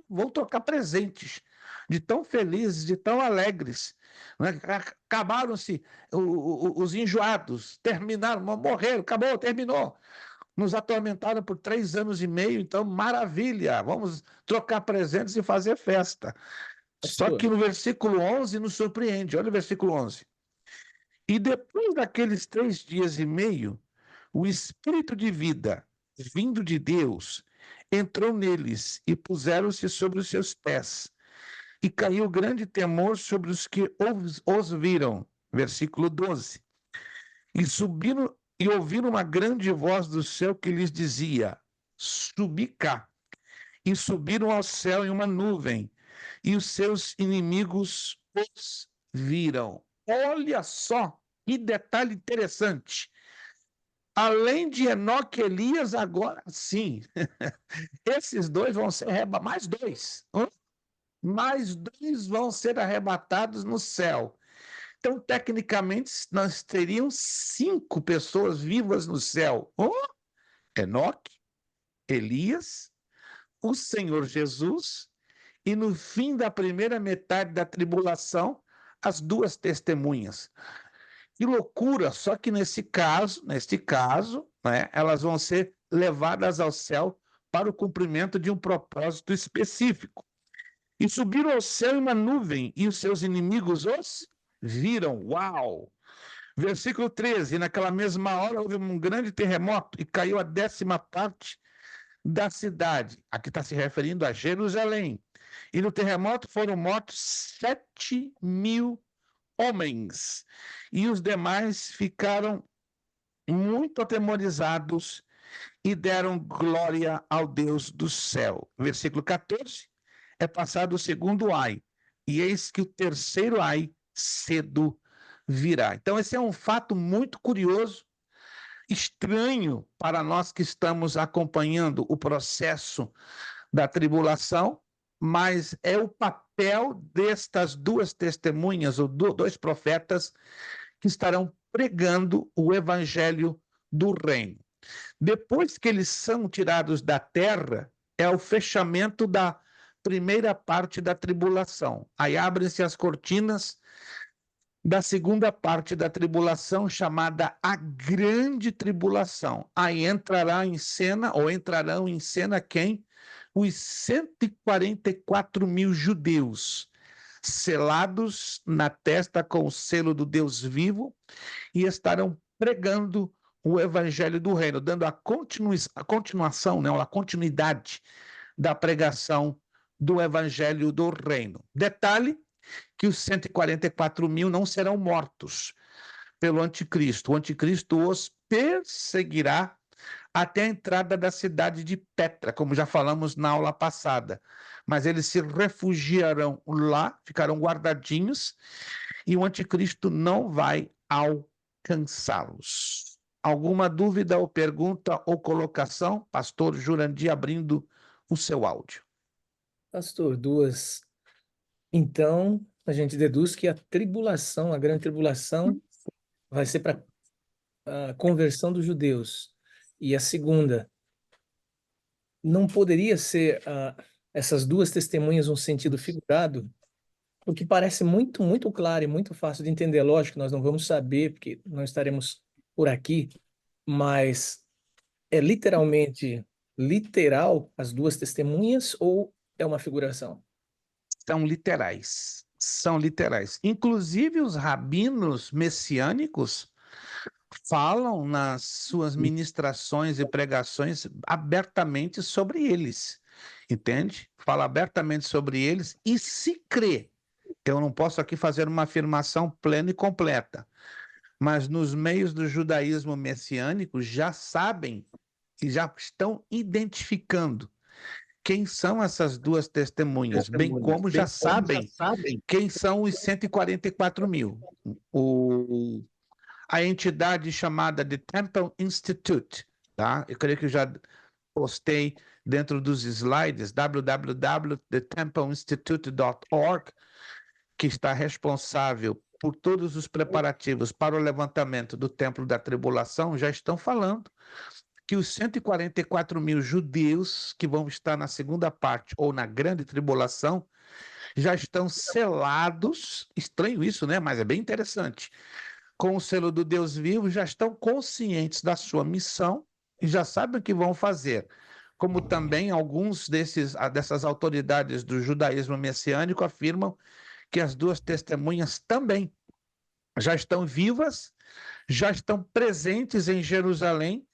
vão trocar presentes, de tão felizes, de tão alegres. Né? Acabaram-se os enjoados, terminaram, morreram, acabou, terminou. Nos atormentaram por 3 anos e meio, então maravilha, vamos trocar presentes e fazer festa. Só que Pastor, no versículo 11 nos surpreende, olha o versículo 11. E depois daqueles 3 dias e meio, o espírito de vida, vindo de Deus, entrou neles e puseram-se sobre os seus pés. E caiu grande temor sobre os que os viram. Versículo 12. E subiram e ouviram uma grande voz do céu que lhes dizia: Subi cá. E subiram ao céu em uma nuvem, e os seus inimigos os viram. Olha só que detalhe interessante. Além de Enoque e Elias, agora sim, esses 2 vão ser mais 2. Mais 2 vão ser arrebatados no céu. Então, tecnicamente, nós teríamos 5 pessoas vivas no céu. Enoque, Elias, o Senhor Jesus e no fim da primeira metade da tribulação, as 2 testemunhas. Que loucura! Só que neste caso, né, elas vão ser levadas ao céu para o cumprimento de um propósito específico. E subiram ao céu em uma nuvem, e os seus inimigos os viram. Uau! Versículo 13: e naquela mesma hora houve um grande terremoto e caiu a 10ª parte da cidade. Aqui está se referindo a Jerusalém. E no terremoto foram mortos 7.000 homens. E os demais ficaram muito atemorizados e deram glória ao Deus do céu. Versículo 14. É passado o segundo ai, e eis que o terceiro ai cedo virá. Então, esse é um fato muito curioso, estranho para nós que estamos acompanhando o processo da tribulação, mas é o papel destas duas testemunhas, ou dois profetas, que estarão pregando o evangelho do reino. Depois que eles são tirados da terra, é o fechamento da primeira parte da tribulação. Aí abrem-se as cortinas da segunda parte da tribulação, chamada a grande tribulação. Aí entrarão em cena quem? Os 144 mil judeus, selados na testa com o selo do Deus vivo, e estarão pregando o evangelho do reino, dando a continuação, né, a continuidade da pregação do evangelho do reino. Detalhe que os 144 mil não serão mortos pelo anticristo. O anticristo os perseguirá até a entrada da cidade de Petra, como já falamos na aula passada. Mas eles se refugiarão lá, ficarão guardadinhos, e o anticristo não vai alcançá-los. Alguma dúvida ou pergunta ou colocação? Pastor Jurandir abrindo o seu áudio. Pastor, duas. Então, a gente deduz que a tribulação, a grande tribulação, vai ser para a conversão dos judeus. E a segunda, não poderia ser essas duas testemunhas um sentido figurado, o que parece muito, muito claro e muito fácil de entender. Lógico, nós não vamos saber, porque não estaremos por aqui, mas é literalmente literal as duas testemunhas ou é uma figuração? São literais. São literais. Inclusive, os rabinos messiânicos falam nas suas ministrações e pregações abertamente sobre eles, entende? Fala abertamente sobre eles e se crê. Eu não posso aqui fazer uma afirmação plena e completa, mas nos meios do judaísmo messiânico já sabem e já estão identificando quem são essas duas testemunhas, bem como já sabem quem são os 144 mil. A entidade chamada The Temple Institute, tá? Eu creio que eu já postei dentro dos slides, www.thetempleinstitute.org, que está responsável por todos os preparativos para o levantamento do Templo da Tribulação, já estão falando que os 144 mil judeus que vão estar na segunda parte ou na grande tribulação já estão selados, estranho isso, né? Mas é bem interessante, com o selo do Deus vivo, já estão conscientes da sua missão e já sabem o que vão fazer. Como também alguns dessas autoridades do judaísmo messiânico afirmam que as duas testemunhas também já estão vivas, já estão presentes em Jerusalém,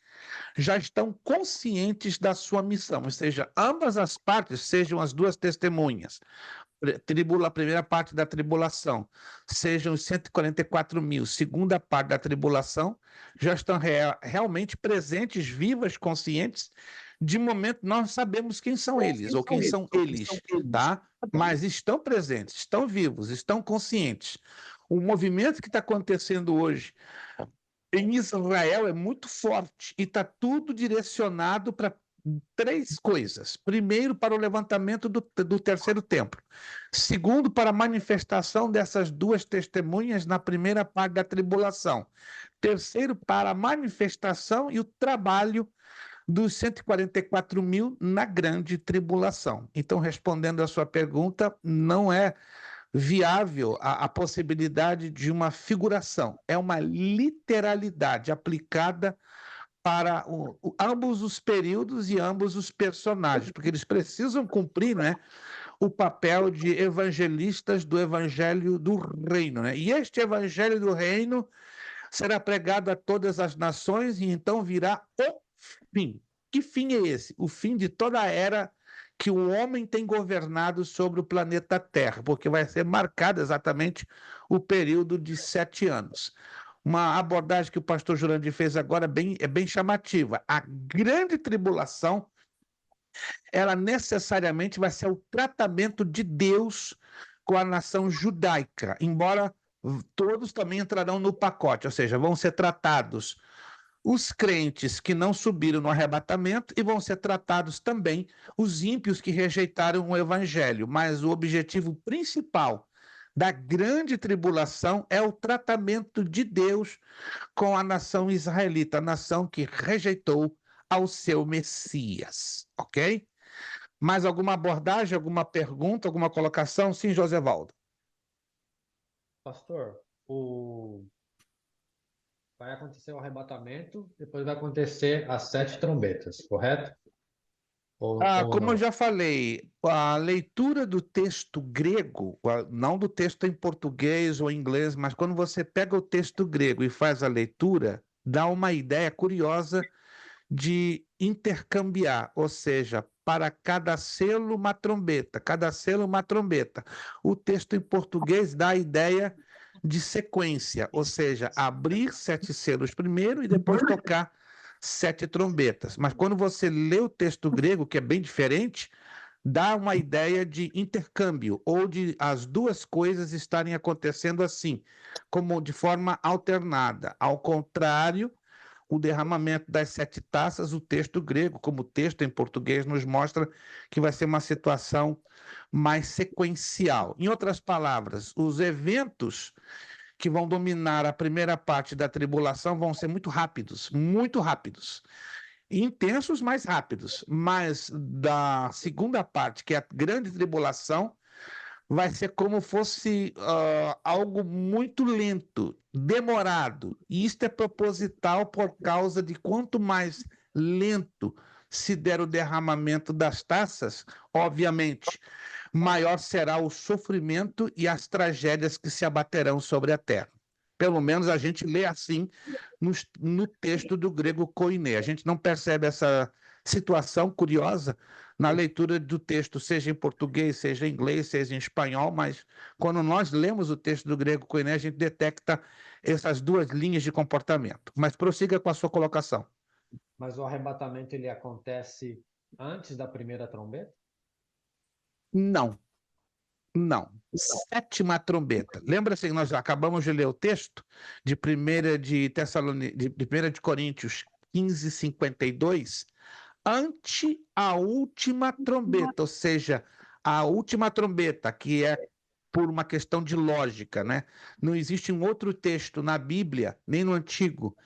já estão conscientes da sua missão, ou seja, ambas as partes, sejam as duas testemunhas, a primeira parte da tribulação, sejam os 144 mil, segunda parte da tribulação, já estão realmente presentes, vivas, conscientes. De momento, nós sabemos quem são eles, ou quem são eles, tá? Mas estão presentes, estão vivos, estão conscientes. O movimento que está acontecendo hoje em Israel é muito forte e está tudo direcionado para três coisas. Primeiro, para o levantamento do terceiro templo. Segundo, para a manifestação dessas duas testemunhas na primeira parte da tribulação. Terceiro, para a manifestação e o trabalho dos 144 mil na grande tribulação. Então, respondendo a sua pergunta, não é viável a possibilidade de uma figuração. É uma literalidade aplicada para ambos os períodos e ambos os personagens, porque eles precisam cumprir, né, o papel de evangelistas do evangelho do reino, né? E este evangelho do reino será pregado a todas as nações e então virá o fim. Que fim é esse? O fim de toda a era que o homem tem governado sobre o planeta Terra, porque vai ser marcado exatamente o período de 7 anos. Uma abordagem que o pastor Jurandir fez agora é bem chamativa. A grande tribulação, ela necessariamente vai ser o tratamento de Deus com a nação judaica, embora todos também entrarão no pacote, ou seja, vão ser tratados os crentes que não subiram no arrebatamento e vão ser tratados também os ímpios que rejeitaram o evangelho. Mas o objetivo principal da grande tribulação é o tratamento de Deus com a nação israelita, a nação que rejeitou ao seu Messias, ok? Mais alguma abordagem, alguma pergunta, alguma colocação? Sim, Josevaldo. Pastor, vai acontecer o arrebatamento, depois vai acontecer as 7 trombetas, correto? Ou Como eu não? já falei, a leitura do texto grego, não do texto em português ou inglês, mas quando você pega o texto grego e faz a leitura, dá uma ideia curiosa de intercambiar, ou seja, para cada selo uma trombeta, cada selo uma trombeta. O texto em português dá a ideia de sequência, ou seja, abrir 7 selos primeiro e depois tocar 7 trombetas. Mas quando você lê o texto grego, que é bem diferente, dá uma ideia de intercâmbio, ou de as duas coisas estarem acontecendo assim, como de forma alternada. Ao contrário, o derramamento das 7 taças, o texto grego, como o texto em português, nos mostra que vai ser uma situação mais sequencial. Em outras palavras, os eventos que vão dominar a primeira parte da tribulação vão ser muito rápidos. Intensos, mais rápidos. Mas da segunda parte, que é a grande tribulação, vai ser como fosse algo muito lento, demorado. E isto é proposital por causa de quanto mais lento se der o derramamento das taças, obviamente, maior será o sofrimento e as tragédias que se abaterão sobre a terra. Pelo menos a gente lê assim no texto do grego koiné. A gente não percebe essa situação curiosa na leitura do texto, seja em português, seja em inglês, seja em espanhol, mas quando nós lemos o texto do grego koiné, a gente detecta essas duas linhas de comportamento. Mas prossiga com a sua colocação. Mas o arrebatamento ele acontece antes da primeira trombeta? Não, não. 7ª trombeta. Lembra-se que nós acabamos de ler o texto de 1 de Coríntios 15:52? Ante a última trombeta, ou seja, a última trombeta, que é por uma questão de lógica, né? Não existe um outro texto na Bíblia, nem no Antigo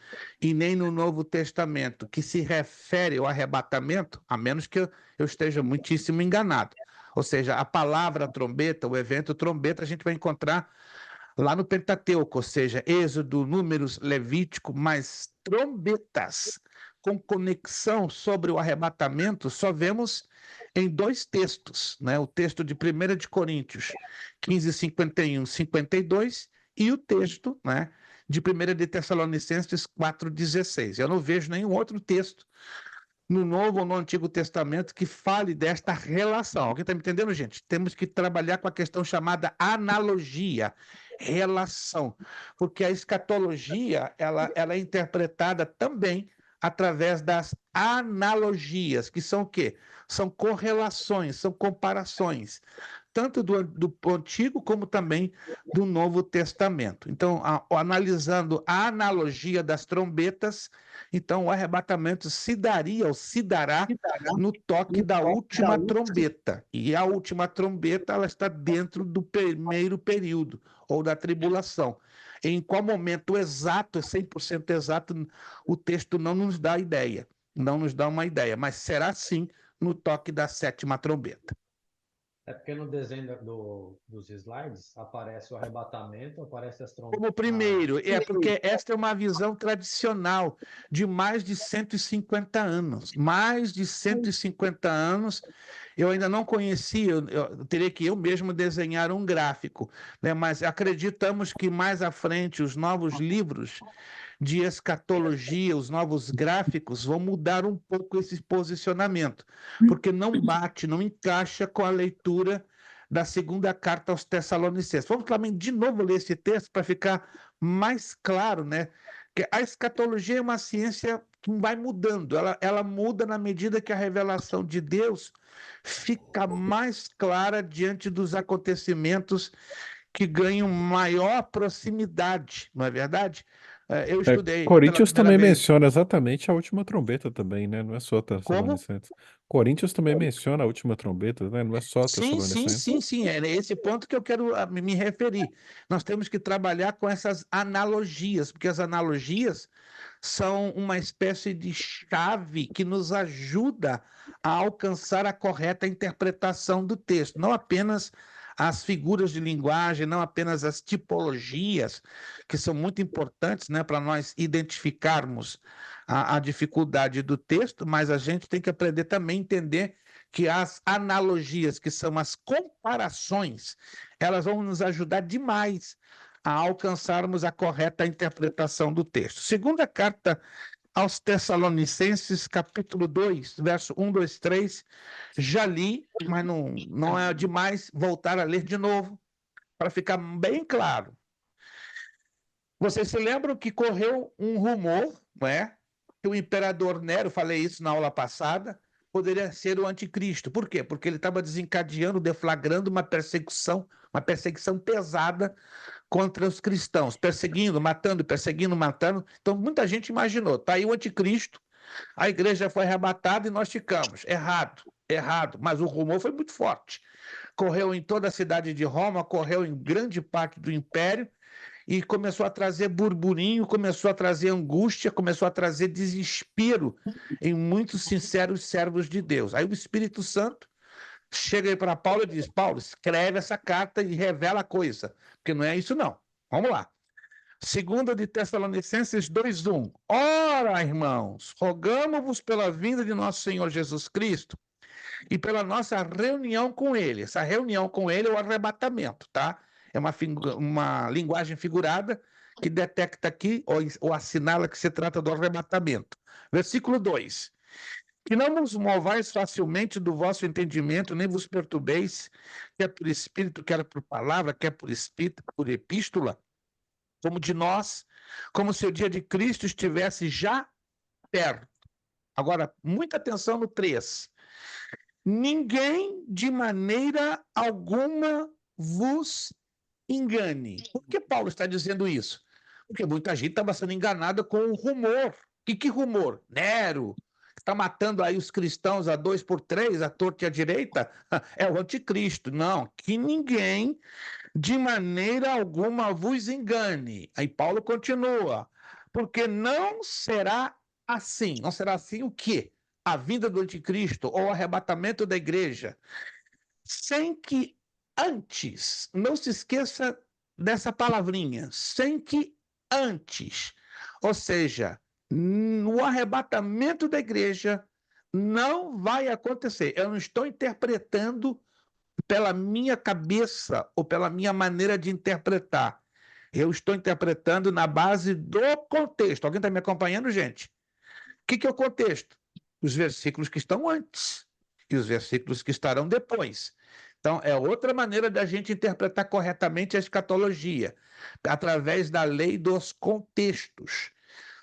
e nem no Novo Testamento, que se refere ao arrebatamento, a menos que eu esteja muitíssimo enganado. Ou seja, a palavra trombeta, o evento trombeta, a gente vai encontrar lá no Pentateuco, ou seja, Êxodo, Números, Levítico, mas trombetas com conexão sobre o arrebatamento só vemos em 2 textos, né? O texto de 1 de Coríntios 15:51, 52 e o texto, né, de 1 de Tessalonicenses 4:16. Eu não vejo nenhum outro texto no Novo ou no Antigo Testamento que fale desta relação. Alguém está me entendendo, gente? Temos que trabalhar com a questão chamada analogia, relação, porque a escatologia ela é interpretada também através das analogias, que são o quê? São correlações, são comparações, tanto do Antigo como também do Novo Testamento. Então, analisando a analogia das trombetas, então o arrebatamento se daria ou se dará no toque da última trombeta. E a última trombeta ela está dentro do primeiro período, ou da tribulação. Em qual momento exato, 100% exato, o texto não nos dá ideia, não nos dá uma ideia, mas será sim no toque da 7ª trombeta. É porque no desenho dos slides aparece o arrebatamento, aparece as trombetas. Como primeiro, é porque esta é uma visão tradicional de mais de 150 anos. Mais de 150 anos, eu ainda não conhecia, eu teria que eu mesmo desenhar um gráfico, né? Mas acreditamos que mais à frente os novos livros de escatologia, os novos gráficos vão mudar um pouco esse posicionamento, porque não bate, não encaixa com a leitura da segunda carta aos Tessalonicenses. Vamos também de novo ler esse texto para ficar mais claro, né? Que a escatologia é uma ciência que vai mudando, ela muda na medida que a revelação de Deus fica mais clara diante dos acontecimentos que ganham maior proximidade, não é verdade? Eu estudei pela Coríntios primeira também vez. menciona exatamente a última trombeta também, né? Não é só Como? Tessalonicenses. Coríntios também menciona a última trombeta, né? Não é só Sim, sim, Tessalonicenses. sim, sim. É nesse ponto que eu quero me referir. Nós temos que trabalhar com essas analogias, porque as analogias são uma espécie de chave que nos ajuda a alcançar a correta interpretação do texto, não apenas as figuras de linguagem, não apenas as tipologias, que são muito importantes, né, para nós identificarmos a dificuldade do texto, mas a gente tem que aprender também a entender que as analogias, que são as comparações, elas vão nos ajudar demais a alcançarmos a correta interpretação do texto. Segunda carta aos Tessalonicenses, capítulo 2, verso 1, 2, 3. Já li, mas não é demais voltar a ler de novo, para ficar bem claro. Vocês se lembram que correu um rumor, não é? Que o imperador Nero, falei isso na aula passada, poderia ser o anticristo. Por quê? Porque ele estava desencadeando, deflagrando uma perseguição pesada contra os cristãos, perseguindo, matando. Então, muita gente imaginou, está aí o anticristo, a igreja foi arrebatada e nós ficamos. Errado, errado. Mas o rumor foi muito forte. Correu em toda a cidade de Roma, correu em grande parte do império e começou a trazer burburinho, começou a trazer angústia, começou a trazer desespero em muitos sinceros servos de Deus. Aí o Espírito Santo chega aí para Paulo e diz: Paulo, escreve essa carta e revela a coisa, porque não é isso não. Vamos lá. Segunda de Tessalonicenses 2:1. Ora, irmãos, rogamo-vos pela vinda de nosso Senhor Jesus Cristo e pela nossa reunião com Ele. Essa reunião com Ele é o arrebatamento, tá? É uma linguagem figurada que detecta aqui ou assinala que se trata do arrebatamento. Versículo 2. Que não vos movais facilmente do vosso entendimento, nem vos perturbeis, quer por espírito, quer por palavra, quer por espírito, por epístola, como de nós, como se o dia de Cristo estivesse já perto. Agora, muita atenção no 3. Ninguém de maneira alguma vos engane. Por que Paulo está dizendo isso? Porque muita gente estava sendo enganada com o rumor. Que rumor? Nero está matando aí os cristãos a 2 por 3, a torta e a direita? É o anticristo. Não, que ninguém de maneira alguma vos engane. Aí Paulo continua, porque não será assim. Não será assim o quê? A vinda do anticristo ou o arrebatamento da igreja, sem que antes, não se esqueça dessa palavrinha, sem que antes, ou seja, o arrebatamento da igreja não vai acontecer. Eu não estou interpretando pela minha cabeça ou pela minha maneira de interpretar. Eu estou interpretando na base do contexto. Alguém está me acompanhando, gente? O que é o contexto? Os versículos que estão antes e os versículos que estarão depois. Então, é outra maneira da gente interpretar corretamente a escatologia, através da lei dos contextos.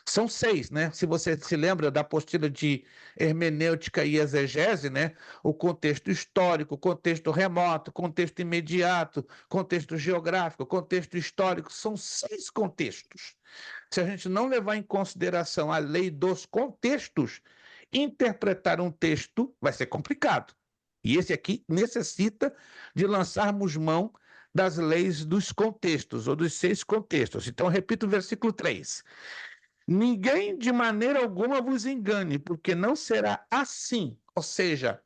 São 6, né? Se você se lembra da apostila de hermenêutica e exegese, né? O contexto histórico, contexto remoto, contexto imediato, contexto geográfico, contexto histórico, são 6 contextos. Se a gente não levar em consideração a lei dos contextos, interpretar um texto vai ser complicado. E esse aqui necessita de lançarmos mão das leis dos contextos, ou dos 6 contextos. Então, repito o versículo 3. Ninguém de maneira alguma vos engane, porque não será assim. Ou seja,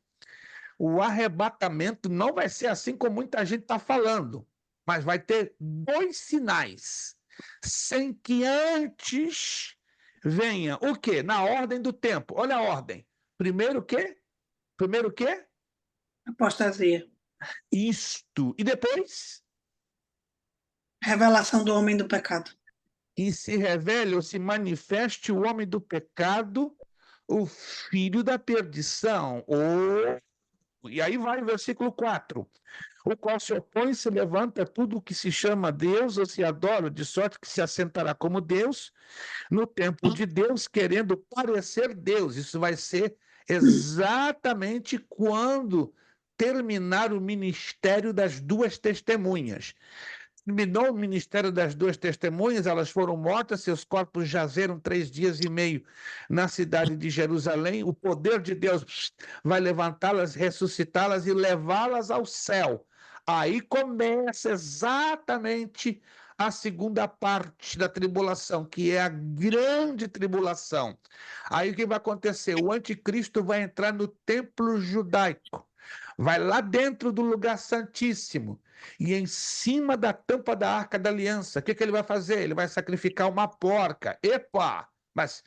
o arrebatamento não vai ser assim como muita gente está falando, mas vai ter 2 sinais, sem que antes venha o quê? Na ordem do tempo. Olha a ordem. Primeiro o quê? Primeiro o quê? Apostasia. Isto. E depois? Revelação do homem do pecado. E se revele ou se manifeste o homem do pecado, o filho da perdição. E aí vai o versículo 4. O qual se opõe, se levanta tudo o que se chama Deus ou se adora, de sorte que se assentará como Deus no templo de Deus, querendo parecer Deus. Isso vai ser exatamente quando terminar o ministério das 2 testemunhas. Terminou o ministério das duas testemunhas, elas foram mortas, seus corpos jazeram 3 dias e meio na cidade de Jerusalém. O poder de Deus vai levantá-las, ressuscitá-las e levá-las ao céu. Aí começa exatamente a segunda parte da tribulação, que é a grande tribulação. Aí o que vai acontecer? O anticristo vai entrar no templo judaico, vai lá dentro do lugar santíssimo, e em cima da tampa da Arca da Aliança, o que ele vai fazer? Ele vai sacrificar uma porca. Epa! Mas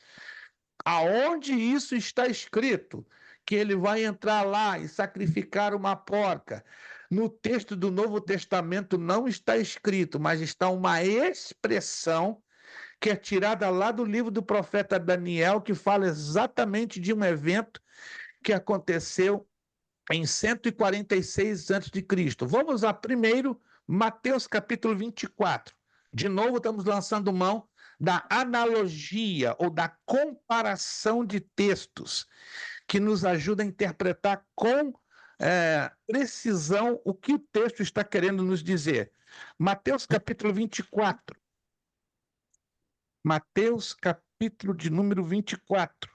aonde isso está escrito? Que ele vai entrar lá e sacrificar uma porca. No texto do Novo Testamento não está escrito, mas está uma expressão que é tirada lá do livro do profeta Daniel, que fala exatamente de um evento que aconteceu em 146 a.C. Vamos a primeiro Mateus capítulo 24. De novo, estamos lançando mão da analogia ou da comparação de textos, que nos ajuda a interpretar com precisão o que o texto está querendo nos dizer. Mateus capítulo 24. Mateus capítulo de número 24.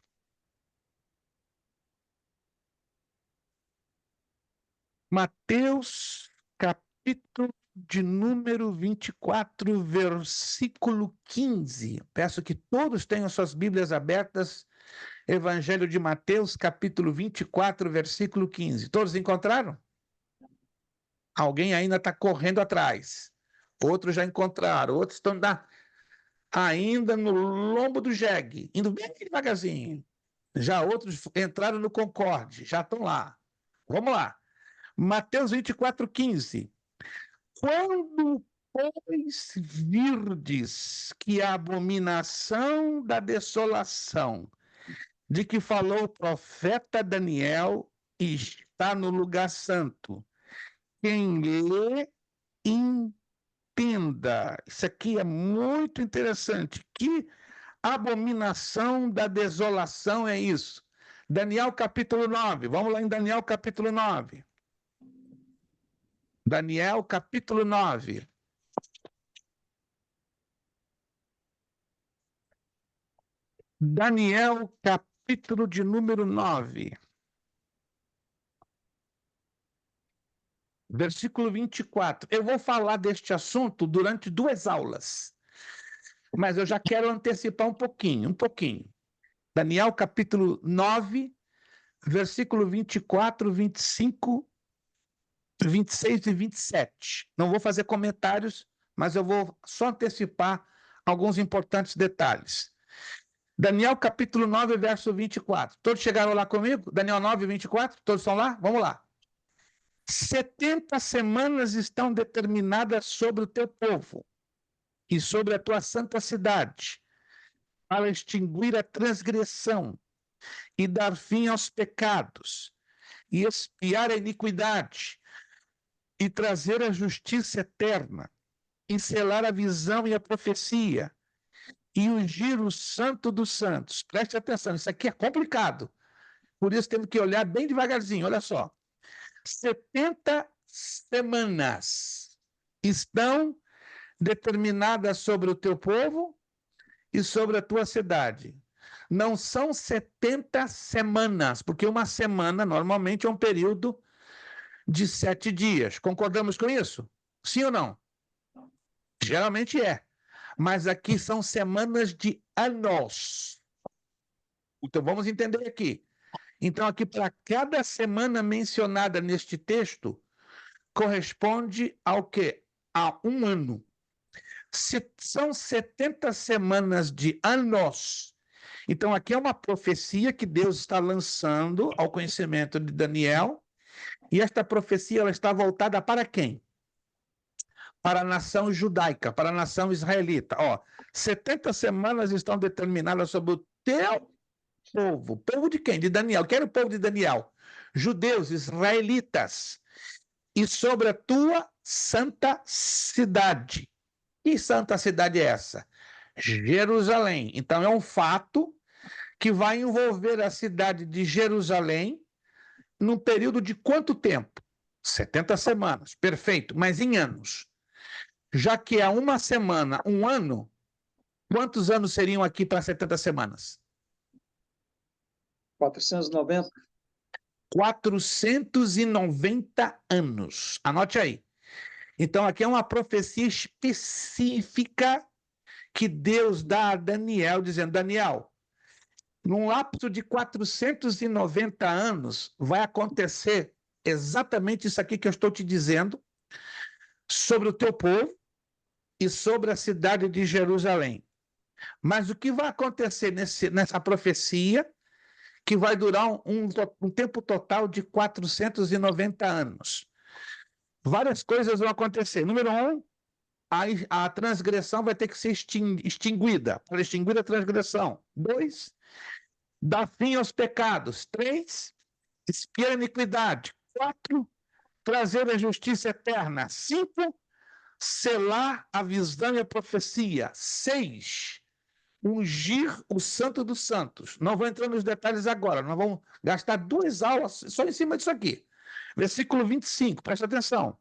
Mateus, capítulo de número 24, versículo 15. Peço que todos tenham suas Bíblias abertas. Evangelho de Mateus, capítulo 24, versículo 15. Todos encontraram? Alguém ainda está correndo atrás. Outros já encontraram. Outros estão ainda no lombo do jegue, indo bem devagarzinho. Já outros entraram no Concorde, já estão lá. Vamos lá. Mateus 24, 15. Quando, pois, virdes que a abominação da desolação de que falou o profeta Daniel está no lugar santo, quem lê, entenda. Isso aqui é muito interessante. Que abominação da desolação é isso? Daniel capítulo 9. Vamos lá em Daniel capítulo 9. Daniel, capítulo 9. Daniel, capítulo de número 9. Versículo 24. Eu vou falar deste assunto durante 2 aulas, mas eu já quero antecipar um pouquinho. Daniel, capítulo 9, versículo 24, 25, 26 e 27. Não vou fazer comentários, mas eu vou só antecipar alguns importantes detalhes. Daniel capítulo 9, verso 24. Todos chegaram lá comigo? Daniel 9, 24? Todos estão lá? Vamos lá. 70 semanas estão determinadas sobre o teu povo e sobre a tua santa cidade, para extinguir a transgressão e dar fim aos pecados, e expiar a iniquidade, e trazer a justiça eterna, e selar a visão e a profecia, e ungir o santo dos santos. Preste atenção, isso aqui é complicado. Por isso temos que olhar bem devagarzinho, olha só. 70 semanas estão determinadas sobre o teu povo e sobre a tua cidade. Não são 70 semanas, porque uma semana normalmente é um período de 7 dias. Concordamos com isso? Sim ou não? Geralmente é. Mas aqui são semanas de anos. Então vamos entender aqui. Então aqui para cada semana mencionada neste texto corresponde ao quê? A um ano. Se são 70 semanas de anos. Então aqui é uma profecia que Deus está lançando ao conhecimento de Daniel. E esta profecia ela está voltada para quem? Para a nação judaica, para a nação israelita. 70 semanas estão determinadas sobre o teu povo. Povo de quem? De Daniel. Quem era o povo de Daniel? Judeus, israelitas. E sobre a tua santa cidade. Que santa cidade é essa? Jerusalém. Então é um fato que vai envolver a cidade de Jerusalém num período de quanto tempo? 70 semanas, perfeito, mas em anos. já que é uma semana, um ano, quantos anos seriam aqui para 70 semanas? 490. 490 anos. Anote aí. Então, aqui é uma profecia específica que Deus dá a Daniel, dizendo: Daniel, num lapso de 490 anos, vai acontecer exatamente isso aqui que eu estou te dizendo sobre o teu povo e sobre a cidade de Jerusalém. Mas o que vai acontecer nessa profecia, que vai durar um tempo total de 490 anos? Várias coisas vão acontecer. Número 1, a transgressão vai ter que ser extinguida. Para extinguir a transgressão. 2, dar fim aos pecados. 3, expiar a iniquidade. 4, trazer a justiça eterna. 5, selar a visão e a profecia. 6, ungir o Santo dos Santos. Não vou entrar nos detalhes agora, nós vamos gastar 2 aulas só em cima disso aqui. Versículo 25, presta atenção.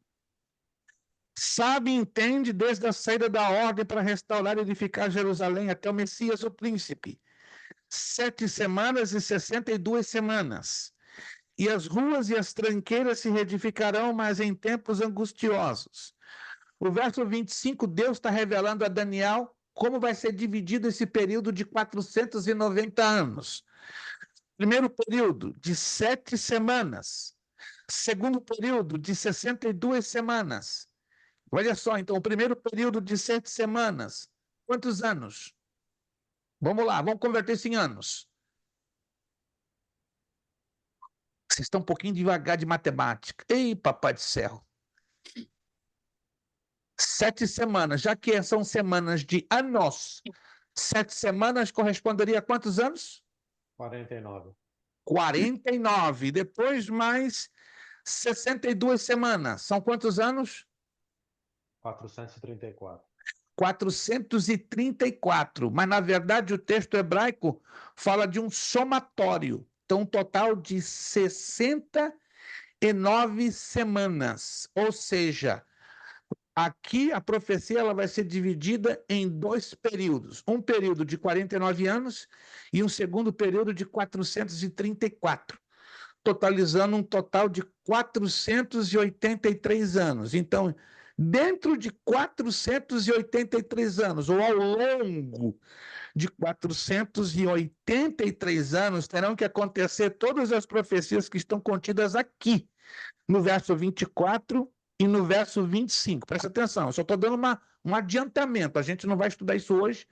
Sabe e entende desde a saída da ordem para restaurar e edificar Jerusalém até o Messias, o príncipe. 7 semanas e 62 semanas. E as ruas e as tranqueiras se reedificarão, mas em tempos angustiosos. O verso 25, Deus está revelando a Daniel como vai ser dividido esse período de 490 anos. Primeiro período, de 7 semanas. Segundo período, de 62 semanas. Olha só, então, o primeiro período de 7 semanas. Quantos anos? Vamos lá, vamos converter isso em anos. Vocês estão um pouquinho devagar de matemática. Ei, papai do céu. 7 semanas, já que são semanas de anos. 7 semanas corresponderia a quantos anos? 49. 49. Depois mais 62 semanas. São quantos anos? 434. 434. Mas, na verdade, o texto hebraico fala de um somatório. Então, um total de 69 semanas. Ou seja, aqui a profecia ela vai ser dividida em 2 períodos. Um período de 49 anos e um segundo período de 434. Totalizando um total de 483 anos. Então, dentro de 483 anos, ou ao longo de 483 anos, terão que acontecer todas as profecias que estão contidas aqui, no verso 24 e no verso 25. Presta atenção, eu só estou dando um adiantamento, a gente não vai estudar isso hoje,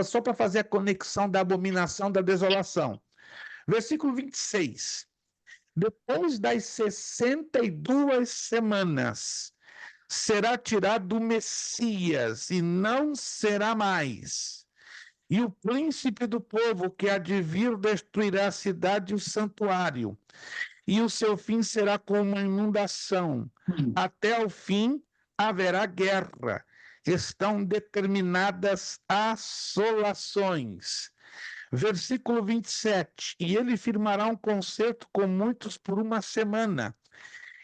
só para fazer a conexão da abominação da desolação. Versículo 26. Depois das 62 semanas, será tirado o Messias e não será mais. E o príncipe do povo que há de vir destruirá a cidade e o santuário. E o seu fim será como uma inundação. Até o fim haverá guerra. Estão determinadas assolações. Versículo 27. E ele firmará um concerto com muitos por uma semana.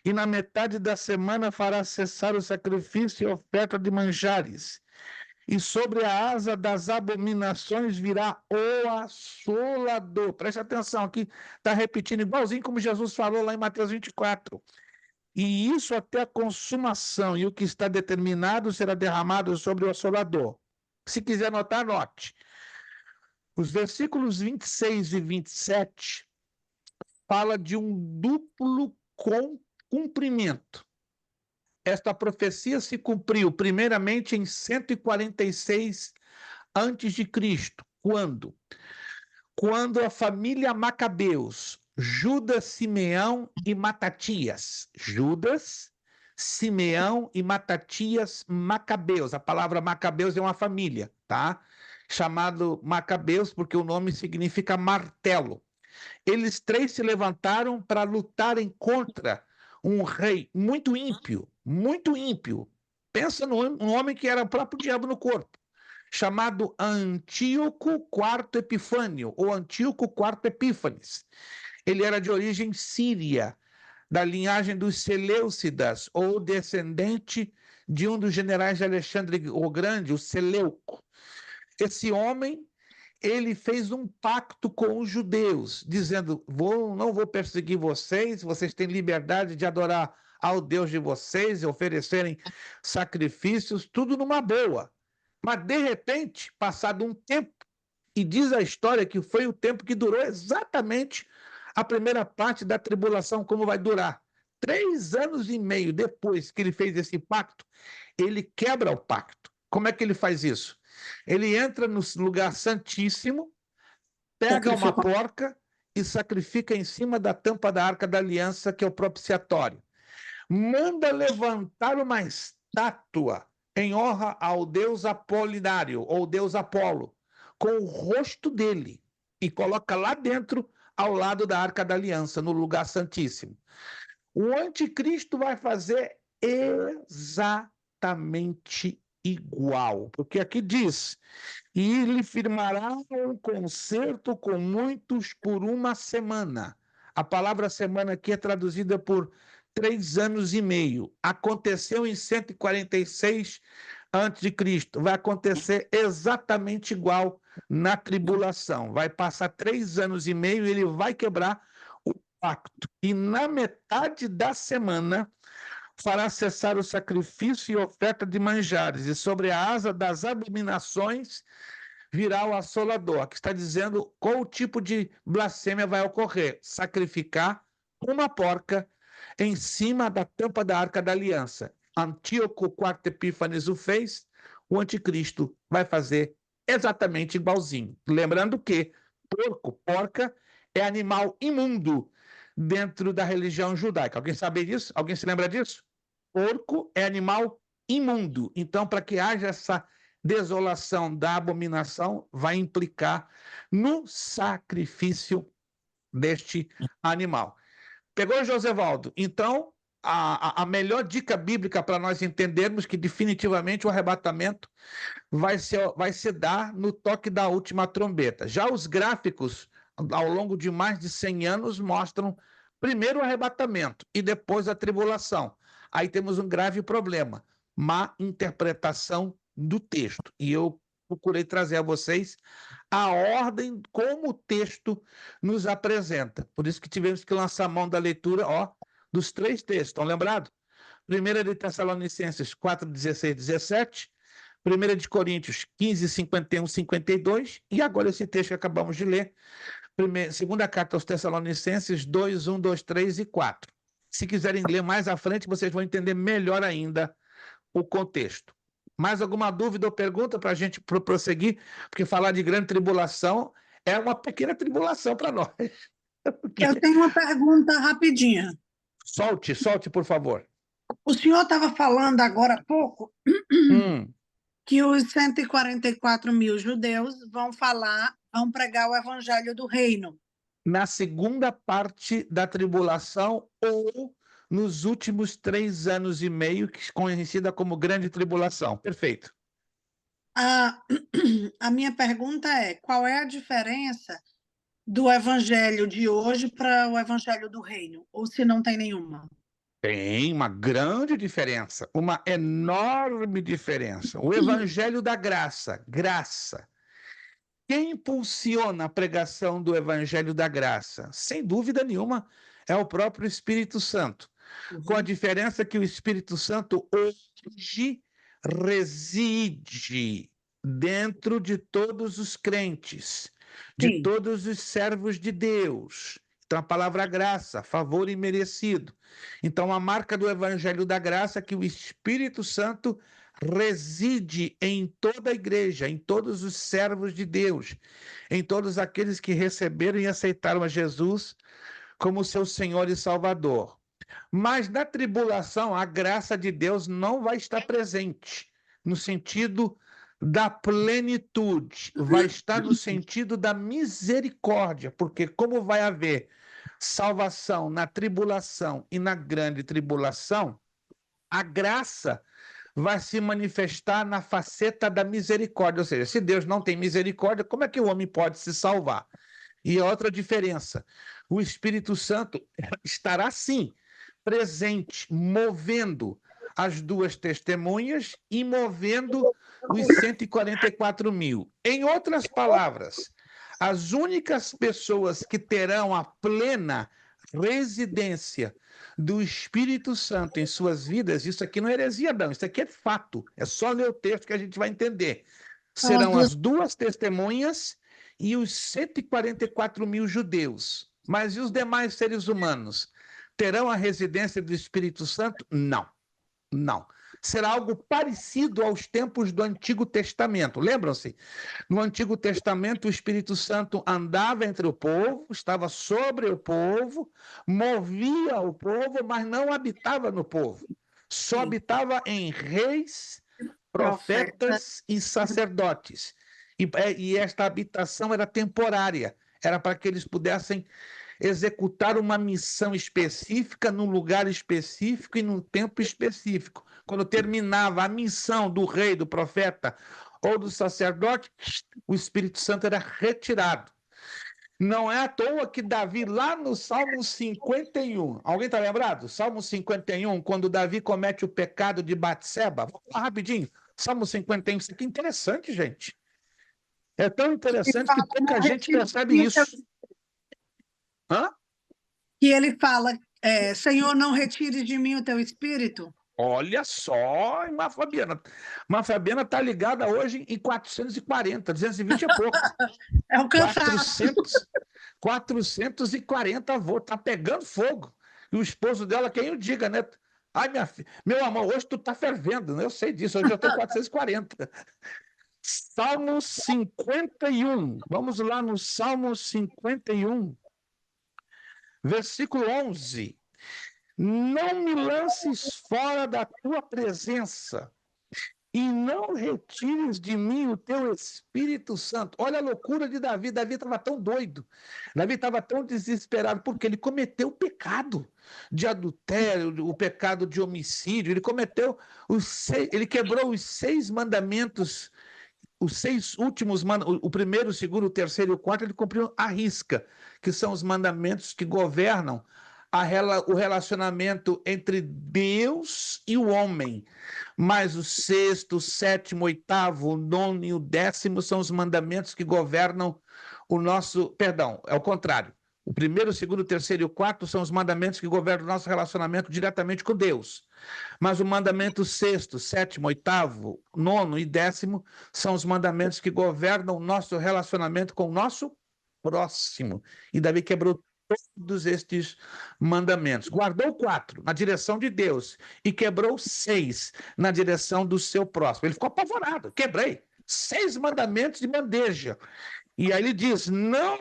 E na metade da semana fará cessar o sacrifício e a oferta de manjares. E sobre a asa das abominações virá o assolador. Preste atenção, aqui está repetindo igualzinho como Jesus falou lá em Mateus 24. E isso até a consumação, e o que está determinado será derramado sobre o assolador. Se quiser anotar, anote. Os versículos 26 e 27 fala de um duplo cumprimento. Esta profecia se cumpriu primeiramente em 146 a.C. Quando? Quando a família Macabeus, Judas, Simeão e Matatias. Judas, Simeão e Matatias Macabeus. A palavra Macabeus é uma família, tá? Chamado Macabeus porque o nome significa martelo. Eles 3 se levantaram para lutarem contra um rei muito ímpio, muito ímpio. Pensa num homem que era o próprio diabo no corpo, chamado Antíoco IV Epifânio, ou Antíoco IV Epífanes. Ele era de origem síria, da linhagem dos Seleucidas, ou descendente de um dos generais de Alexandre o Grande, o Seleuco. Esse homem, ele fez um pacto com os judeus, dizendo: não vou perseguir vocês, vocês têm liberdade de adorar ao Deus de vocês e oferecerem sacrifícios, tudo numa boa. Mas, de repente, passado um tempo, e diz a história que foi o tempo que durou exatamente a primeira parte da tribulação, como vai durar. 3 anos e meio depois que ele fez esse pacto, ele quebra o pacto. Como é que ele faz isso? Ele entra no lugar santíssimo, pega uma porca e sacrifica em cima da tampa da Arca da Aliança, que é o propiciatório. Manda levantar uma estátua em honra ao deus Apolinário, ou deus Apolo, com o rosto dele, e coloca lá dentro, ao lado da Arca da Aliança, no lugar santíssimo. O anticristo vai fazer exatamente igual, porque aqui diz: e ele firmará um concerto com muitos por uma semana. A palavra semana aqui é traduzida por 3 anos e meio. Aconteceu em 146 a.C. Vai acontecer exatamente igual na tribulação. Vai passar 3 anos e meio e ele vai quebrar o pacto. E na metade da semana fará cessar o sacrifício e oferta de manjares, e sobre a asa das abominações virá o assolador, que está dizendo qual tipo de blasfêmia vai ocorrer: sacrificar uma porca em cima da tampa da Arca da Aliança. Antíoco IV Epífanes o fez, o anticristo vai fazer exatamente igualzinho. Lembrando que porca é animal imundo dentro da religião judaica. Alguém sabe disso? Alguém se lembra disso? Porco é animal imundo. Então, para que haja essa desolação da abominação, vai implicar no sacrifício deste animal. Pegou, Josevaldo? Então, a melhor dica bíblica para nós entendermos que definitivamente o arrebatamento vai se dar no toque da última trombeta. Já os gráficos, ao longo de mais de 100 anos, mostram primeiro o arrebatamento e depois a tribulação. Aí temos um grave problema: má interpretação do texto. E eu procurei trazer a vocês a ordem como o texto nos apresenta. Por isso que tivemos que lançar a mão da leitura, dos 3 textos. Estão lembrados? 1 de Tessalonicenses 4, 16, 17. 1 de Coríntios 15, 51, 52. E agora esse texto que acabamos de ler. Segunda carta aos Tessalonicenses 2, 1, 2, 3 e 4. Se quiserem ler mais à frente, vocês vão entender melhor ainda o contexto. Mais alguma dúvida ou pergunta para a gente prosseguir? Porque falar de grande tribulação é uma pequena tribulação para nós. Eu tenho uma pergunta rapidinha. Solte, por favor. O senhor estava falando agora há pouco que os 144 mil judeus vão pregar o evangelho do reino. Na segunda parte da tribulação ou nos últimos 3 anos e meio, que é conhecida como grande tribulação. Perfeito. A minha pergunta é: qual é a diferença do evangelho de hoje para o evangelho do reino? Ou se não tem nenhuma? Tem uma grande diferença, uma enorme diferença. O evangelho da graça. Quem impulsiona a pregação do evangelho da graça? Sem dúvida nenhuma, é o próprio Espírito Santo. Com a diferença que o Espírito Santo hoje reside dentro de todos os crentes, de todos os servos de Deus. Então, a palavra graça, favor imerecido. Então, a marca do evangelho da graça é que o Espírito Santo reside em toda a igreja, em todos os servos de Deus, em todos aqueles que receberam e aceitaram a Jesus como seu Senhor e Salvador. Mas na tribulação, a graça de Deus não vai estar presente no sentido da plenitude, vai estar no sentido da misericórdia, porque como vai haver salvação na tribulação e na grande tribulação, a graça vai se manifestar na faceta da misericórdia. Ou seja, se Deus não tem misericórdia, como é que o homem pode se salvar? E outra diferença: o Espírito Santo estará sim presente, movendo as duas testemunhas e movendo os 144 mil. Em outras palavras, as únicas pessoas que terão a plena residência do Espírito Santo em suas vidas, isso aqui não é heresia, não, isso aqui é fato, é só ler o texto que a gente vai entender. Serão as duas testemunhas e os 144 mil judeus. Mas e os demais seres humanos? Terão a residência do Espírito Santo? Não, não. Será algo parecido aos tempos do Antigo Testamento. Lembram-se? No Antigo Testamento, o Espírito Santo andava entre o povo, estava sobre o povo, movia o povo, mas não habitava no povo. Só habitava em reis, profetas e sacerdotes. E esta habitação era temporária, era para que eles pudessem executar uma missão específica, num lugar específico e num tempo específico. Quando terminava a missão do rei, do profeta ou do sacerdote, o Espírito Santo era retirado. Não é à toa que Davi, lá no Salmo 51, alguém está lembrado? Salmo 51, quando Davi comete o pecado de Batseba. Vamos lá rapidinho. Salmo 51, isso aqui é interessante, gente. É tão interessante que pouca gente percebe isso. Hã? Que ele fala, Senhor, não retires de mim o teu espírito. Olha só, irmã Fabiana. Irmã Fabiana está ligada hoje em 440, 220 é pouco. É o cansaço. 440 volts, está pegando fogo. E o esposo dela, quem o diga, né? Ai, meu amor, hoje tu está fervendo, né? Eu sei disso, hoje eu estou 440. Salmo 51. Vamos lá no Salmo 51, versículo 11. Não me lances fora da tua presença e não retires de mim o teu Espírito Santo. Olha a loucura de Davi. Davi estava tão doido. Davi estava tão desesperado porque ele cometeu o pecado de adultério, o pecado de homicídio. Ele cometeu ele quebrou os 6 mandamentos. Os 6 últimos mandamentos, o primeiro, o segundo, o terceiro e o quarto, ele cumpriu à risca, que são os mandamentos que governam o relacionamento entre Deus e o homem. Mas o 6º, o 7º, o 8º, o 9º e o 10º são os mandamentos que governam o nosso... Perdão, é o contrário. O primeiro, o segundo, o terceiro e o quarto são os mandamentos que governam o nosso relacionamento diretamente com Deus. Mas o mandamento 6º, 7º, 8º, 9º e 10º são os mandamentos que governam o nosso relacionamento com o nosso próximo. E Davi quebrou todos estes mandamentos. Guardou 4 na direção de Deus e quebrou 6 na direção do seu próximo. Ele ficou apavorado. Quebrei 6 mandamentos de bandeja. E aí ele diz, não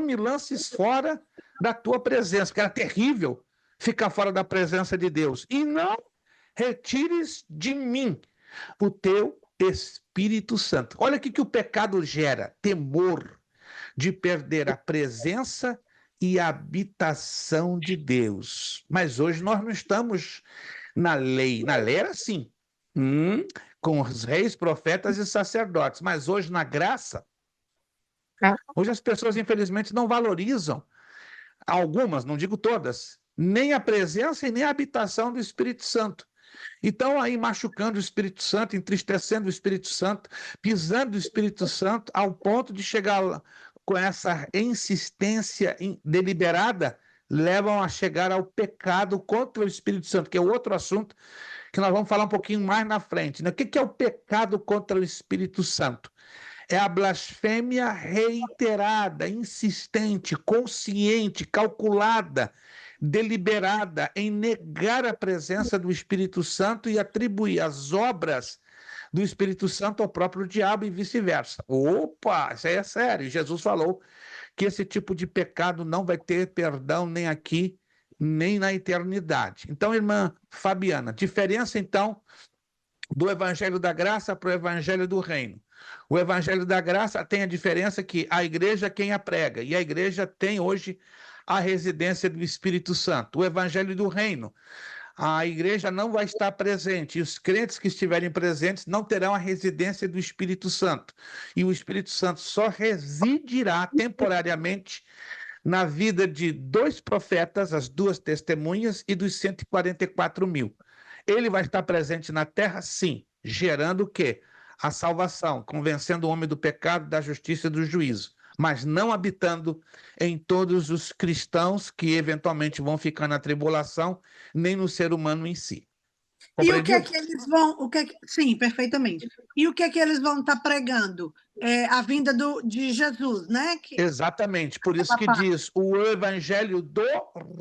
me lances fora da tua presença, que era terrível ficar fora da presença de Deus. E não retires de mim o teu Espírito Santo. Olha o que o pecado gera, temor de perder a presença e a habitação de Deus. Mas hoje nós não estamos na lei. Na lei era assim, com os reis, profetas e sacerdotes. Mas hoje, na graça, hoje as pessoas, infelizmente, não valorizam, algumas, não digo todas, nem a presença e nem a habitação do Espírito Santo. Então, aí machucando o Espírito Santo, entristecendo o Espírito Santo, pisando o Espírito Santo, ao ponto de chegar lá, com essa insistência deliberada, levam a chegar ao pecado contra o Espírito Santo, que é outro assunto que nós vamos falar um pouquinho mais na frente, né? O que é o pecado contra o Espírito Santo? É a blasfêmia reiterada, insistente, consciente, calculada, deliberada em negar a presença do Espírito Santo e atribuir as obras do Espírito Santo ao próprio diabo e vice-versa. Opa, isso aí é sério. Jesus falou que esse tipo de pecado não vai ter perdão nem aqui, nem na eternidade. Então, irmã Fabiana, diferença então do Evangelho da Graça para o Evangelho do Reino. O Evangelho da Graça tem a diferença que a igreja é quem a prega, e a igreja tem hoje a residência do Espírito Santo. O Evangelho do Reino, a igreja não vai estar presente, e os crentes que estiverem presentes não terão a residência do Espírito Santo. E o Espírito Santo só residirá temporariamente na vida de 2 profetas, as 2 testemunhas, e dos 144 mil. Ele vai estar presente na terra, sim, gerando o quê? A salvação, convencendo o homem do pecado, da justiça e do juízo, mas não habitando em todos os cristãos que eventualmente vão ficar na tribulação, nem no ser humano em si. E o que é Compreendido? que eles vão, sim, perfeitamente. E o que é que eles vão estar pregando? A vinda de Jesus, né? Exatamente, por isso que diz o evangelho do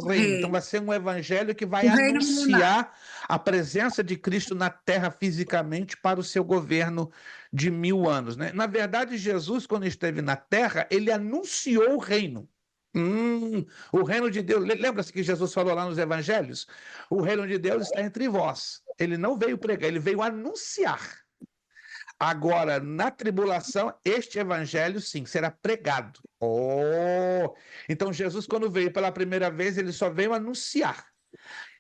reino. Então vai ser um evangelho que vai O reino milenar. anunciar a presença de Cristo na terra fisicamente para o seu governo de 1000 anos, né? Na verdade, Jesus, quando esteve na terra, ele anunciou o reino. O reino de Deus, lembra-se que Jesus falou lá nos evangelhos? O reino de Deus está entre vós. Ele não veio pregar, ele veio anunciar. Agora, na tribulação, este evangelho, sim, será pregado. Então, Jesus, quando veio pela primeira vez, ele só veio anunciar.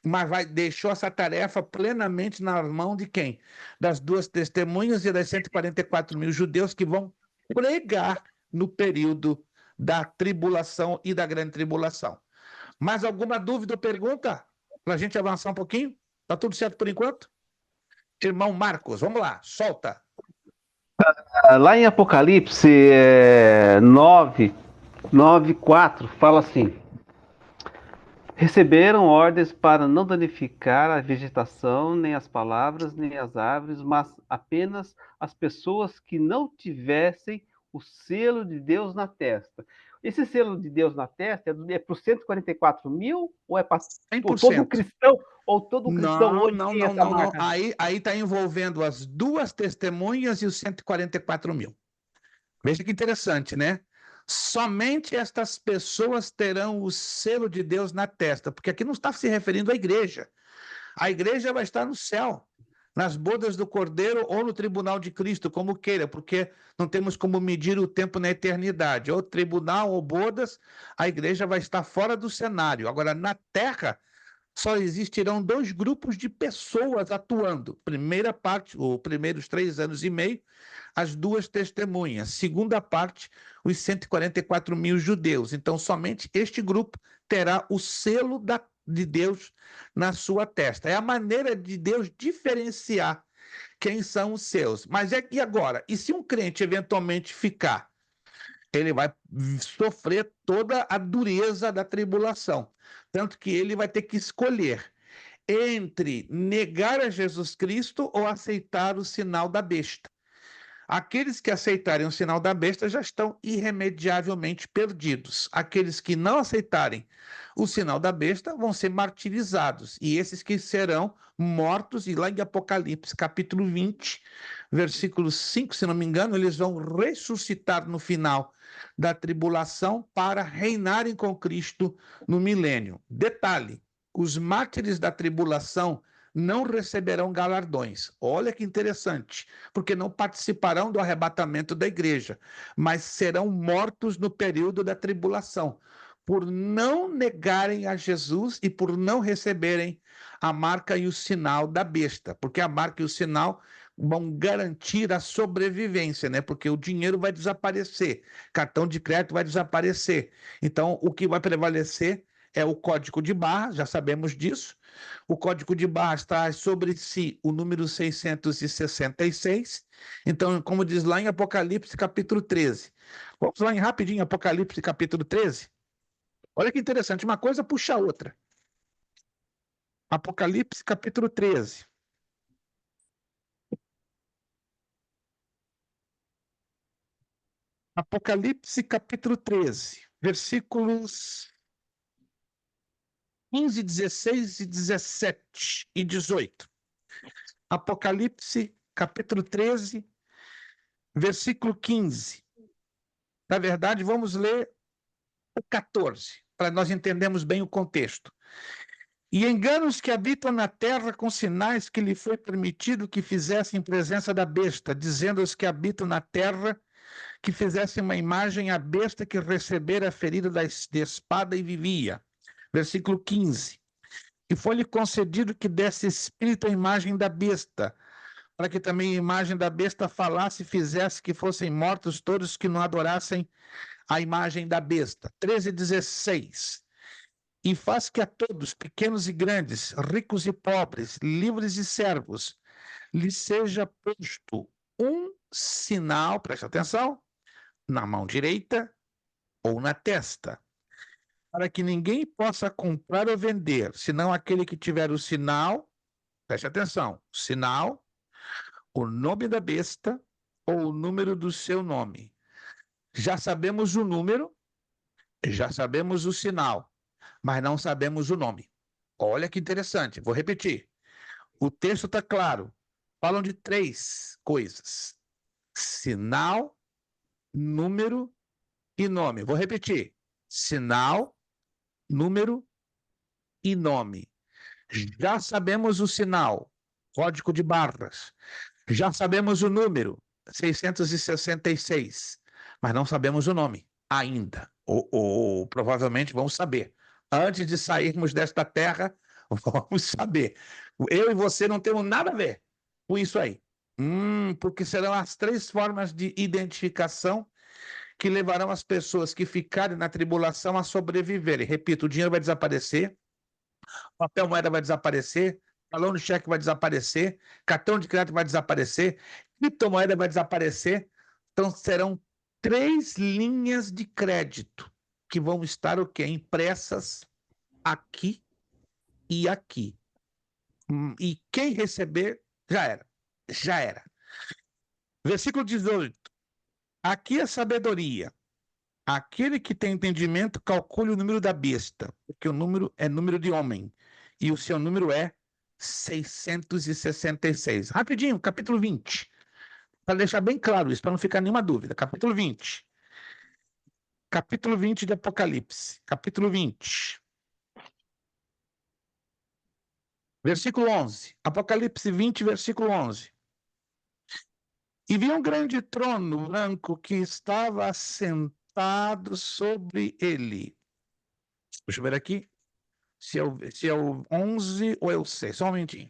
Mas deixou essa tarefa plenamente na mão de quem? Das 2 testemunhas e das 144 mil judeus que vão pregar no período da tribulação e da grande tribulação. Mais alguma dúvida ou pergunta? Para a gente avançar um pouquinho? Está tudo certo por enquanto? Irmão Marcos, vamos lá, solta. Lá em Apocalipse 9:4 fala assim: receberam ordens para não danificar a vegetação, nem as palavras, nem as árvores, mas apenas as pessoas que não tivessem o selo de Deus na testa. Esse selo de Deus na testa é para os 144 mil ou é para todo cristão? Ou todo cristão hoje tem essa marca? Aí está envolvendo as 2 testemunhas e os 144 mil. Veja que interessante, né? Somente estas pessoas terão o selo de Deus na testa, porque aqui não está se referindo à igreja. A igreja vai estar no céu, nas bodas do Cordeiro ou no tribunal de Cristo, como queira, porque não temos como medir o tempo na eternidade. Ou tribunal ou bodas, a igreja vai estar fora do cenário. Agora, na terra, só existirão 2 grupos de pessoas atuando. Primeira parte, os primeiros 3 anos e meio, as 2 testemunhas. Segunda parte, os 144 mil judeus. Então, somente este grupo terá o selo de Deus na sua testa. É a maneira de Deus diferenciar quem são os seus. Mas e agora? E se um crente eventualmente ficar? Ele vai sofrer toda a dureza da tribulação. Tanto que ele vai ter que escolher entre negar a Jesus Cristo ou aceitar o sinal da besta. Aqueles que aceitarem o sinal da besta já estão irremediavelmente perdidos. Aqueles que não aceitarem o sinal da besta vão ser martirizados. E esses que serão mortos, e lá em Apocalipse, capítulo 20, versículo 5, se não me engano, eles vão ressuscitar no final da tribulação para reinarem com Cristo no milênio. Detalhe, os mártires da tribulação não receberão galardões. Olha que interessante, porque não participarão do arrebatamento da igreja, mas serão mortos no período da tribulação, por não negarem a Jesus e por não receberem a marca e o sinal da besta, porque a marca e o sinal vão garantir a sobrevivência, né? Porque o dinheiro vai desaparecer, cartão de crédito vai desaparecer. Então, o que vai prevalecer é o código de barras, já sabemos disso. O código de barras traz sobre si o número 666. Então, como diz lá em Apocalipse, capítulo 13. Vamos lá em rapidinho, Apocalipse, capítulo 13. Olha que interessante, uma coisa puxa a outra. Apocalipse, capítulo 13. Apocalipse, capítulo 13, versículos 15, 16 e 17 e 18. Apocalipse, capítulo 13, versículo 15. Na verdade, vamos ler o 14, para nós entendermos bem o contexto. E engana os que habitam na terra com sinais que lhe foi permitido que fizessem presença da besta, dizendo aos que habitam na terra que fizessem uma imagem à besta que recebera a ferida de espada e vivia. Versículo 15. E foi-lhe concedido que desse espírito à imagem da besta, para que também a imagem da besta falasse e fizesse que fossem mortos todos que não adorassem a imagem da besta. 13:16. e faz que a todos, pequenos e grandes, ricos e pobres, livres e servos, lhe seja posto um sinal, preste atenção, na mão direita ou na testa, para que ninguém possa comprar ou vender, senão aquele que tiver o sinal, preste atenção, sinal, o nome da besta ou o número do seu nome. Já sabemos o número, já sabemos o sinal, mas não sabemos o nome. Olha que interessante, vou repetir. O texto está claro. Falam de 3 coisas: sinal, número e nome. Vou repetir: sinal, número e nome. Já sabemos o sinal, código de barras. Já sabemos o número, 666, mas não sabemos o nome ainda. Ou provavelmente vamos saber. Antes de sairmos desta terra, vamos saber. Eu e você não temos nada a ver com isso aí. Porque serão as 3 formas de identificação que levarão as pessoas que ficarem na tribulação a sobreviverem. Repito, o dinheiro vai desaparecer, papel moeda vai desaparecer, talão de cheque vai desaparecer, cartão de crédito vai desaparecer, criptomoeda vai desaparecer. Então serão 3 linhas de crédito que vão estar o quê? Impressas aqui e aqui. E quem receber, já era. Já era. Versículo 18. Aqui é sabedoria. Aquele que tem entendimento, calcule o número da besta, porque o número é número de homem, e o seu número é 666. Rapidinho, capítulo 20. Para deixar bem claro isso, para não ficar nenhuma dúvida. Capítulo 20. Capítulo 20 de Apocalipse. Capítulo 20. Versículo 11. Apocalipse 20, versículo 11. E vi um grande trono branco que estava assentado sobre ele. Deixa eu ver aqui se é o 11 ou é o 6. Só um momentinho.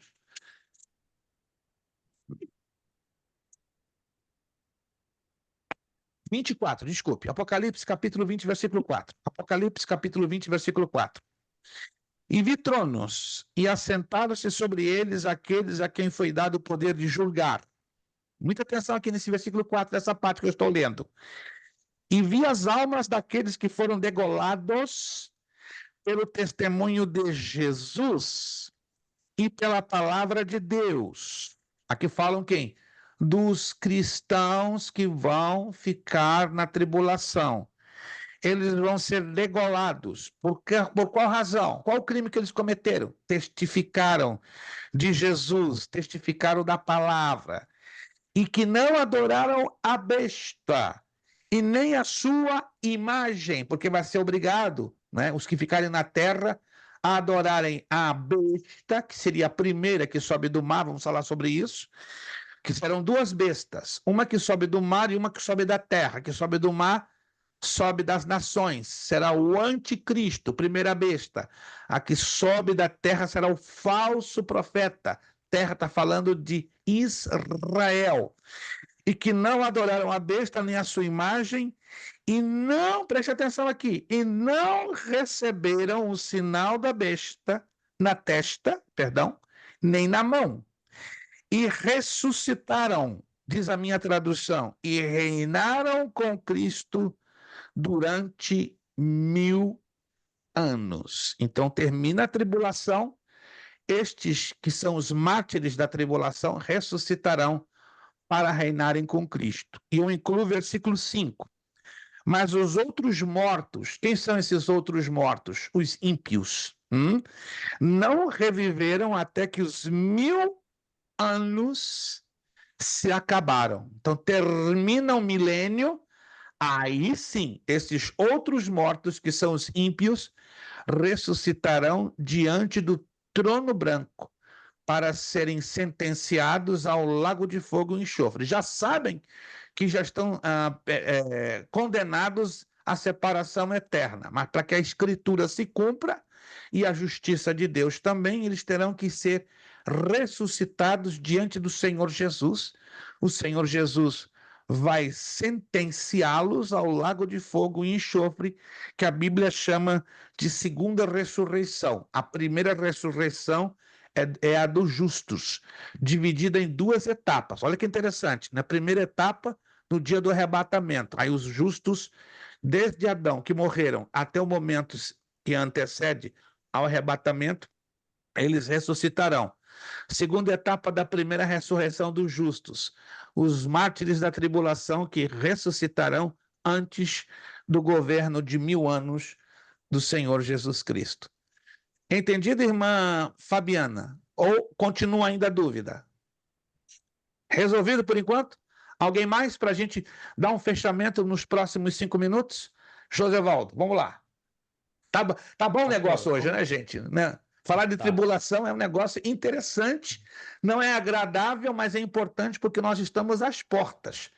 Desculpe. Apocalipse, capítulo 20, versículo 4. Apocalipse, capítulo 20, versículo 4. E vi tronos, e assentaram-se sobre eles aqueles a quem foi dado o poder de julgar. Muita atenção aqui nesse versículo 4, dessa parte que eu estou lendo. E vi as almas daqueles que foram degolados pelo testemunho de Jesus e pela palavra de Deus. Aqui falam quem? Dos cristãos que vão ficar na tribulação. Eles vão ser degolados. Por qual razão? Qual o crime que eles cometeram? Testificaram de Jesus, testificaram da palavra. E que não adoraram a besta e nem a sua imagem, porque vai ser obrigado, né, os que ficarem na terra a adorarem a besta, que seria a primeira que sobe do mar, vamos falar sobre isso, que serão 2 bestas, uma que sobe do mar e uma que sobe da terra. Que sobe do mar, sobe das nações, será o anticristo, primeira besta. A que sobe da terra será o falso profeta. Terra está falando de Israel. E que não adoraram a besta nem a sua imagem, e não, preste atenção aqui, e não receberam o sinal da besta na testa, nem na mão. E ressuscitaram, diz a minha tradução, e reinaram com Cristo durante 1000 anos. Então termina a tribulação, estes que são os mártires da tribulação ressuscitarão para reinarem com Cristo. E eu incluo o versículo 5. Mas os outros mortos, quem são esses outros mortos? Os ímpios. Não reviveram até que os 1000 anos se acabaram. Então termina o milênio, aí sim, esses outros mortos, que são os ímpios, ressuscitarão diante do trono branco para serem sentenciados ao lago de fogo e enxofre. Já sabem que já estão condenados à separação eterna, mas para que a Escritura se cumpra e a justiça de Deus também, eles terão que ser ressuscitados diante do Senhor Jesus. O Senhor Jesus vai sentenciá-los ao lago de fogo e enxofre, que a Bíblia chama de segunda ressurreição. A primeira ressurreição é a dos justos, dividida em duas etapas. Olha que interessante. Na primeira etapa, no dia do arrebatamento, aí os justos, desde Adão, que morreram, até o momento que antecede ao arrebatamento, eles ressuscitarão. Segunda etapa da primeira ressurreição dos justos, os mártires da tribulação que ressuscitarão antes do governo de 1000 anos do Senhor Jesus Cristo. Entendido, irmã Fabiana? Ou continua ainda a dúvida? Resolvido por enquanto? Alguém mais para a gente dar um fechamento nos próximos 5 minutos? Josevaldo, vamos lá. Tá bom o negócio hoje, né, gente? Né? Falar de tribulação é um negócio interessante, não é agradável, mas é importante porque nós estamos às portas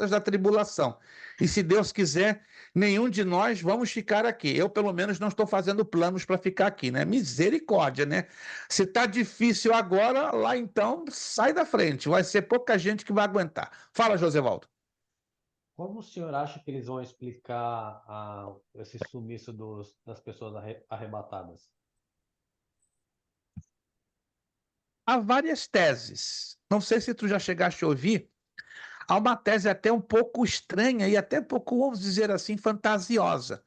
da tribulação. E se Deus quiser, nenhum de nós vamos ficar aqui. Eu, pelo menos, não estou fazendo planos para ficar aqui, né? Misericórdia, né? Se está difícil agora, lá então, sai da frente. Vai ser pouca gente que vai aguentar. Fala, Josevaldo. Como o senhor acha que eles vão explicar esse sumiço das pessoas arrebatadas? Há várias teses. Não sei se tu já chegaste a ouvir. Há uma tese até um pouco estranha e até um pouco, vamos dizer assim, fantasiosa.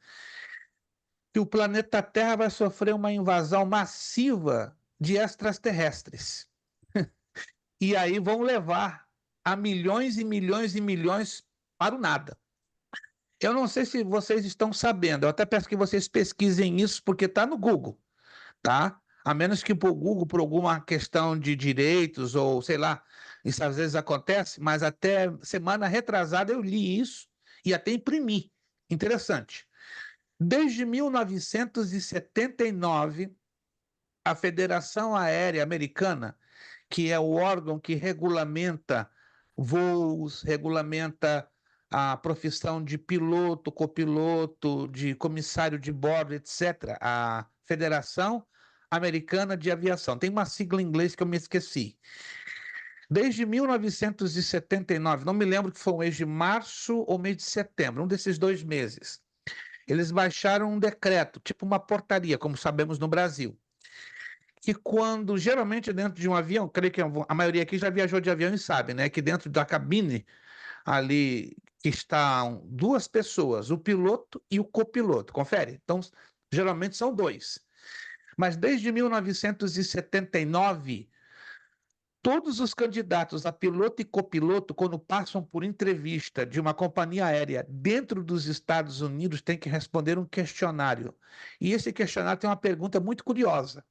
Que o planeta Terra vai sofrer uma invasão massiva de extraterrestres. E aí vão levar a milhões e milhões e milhões para o nada. Eu não sei se vocês estão sabendo, eu até peço que vocês pesquisem isso, porque está no Google, tá? A menos que por Google, por alguma questão de direitos ou sei lá, isso às vezes acontece, mas até semana retrasada eu li isso e até imprimi. Interessante. Desde 1979, a Federação Aérea Americana, que é o órgão que regulamenta voos, regulamenta a profissão de piloto, copiloto, de comissário de bordo, etc., a Federação Americana de Aviação. Tem uma sigla em inglês que eu me esqueci. Desde 1979, não me lembro que foi o mês de março ou mês de setembro, um desses 2 meses, eles baixaram um decreto, tipo uma portaria, como sabemos no Brasil, que quando, geralmente dentro de um avião, creio que a maioria aqui já viajou de avião e sabe, né, que dentro da cabine ali estão 2 pessoas, o piloto e o copiloto, confere? Então, geralmente são 2. Mas desde 1979, todos os candidatos a piloto e copiloto, quando passam por entrevista de uma companhia aérea dentro dos Estados Unidos, têm que responder um questionário. E esse questionário tem uma pergunta muito curiosa.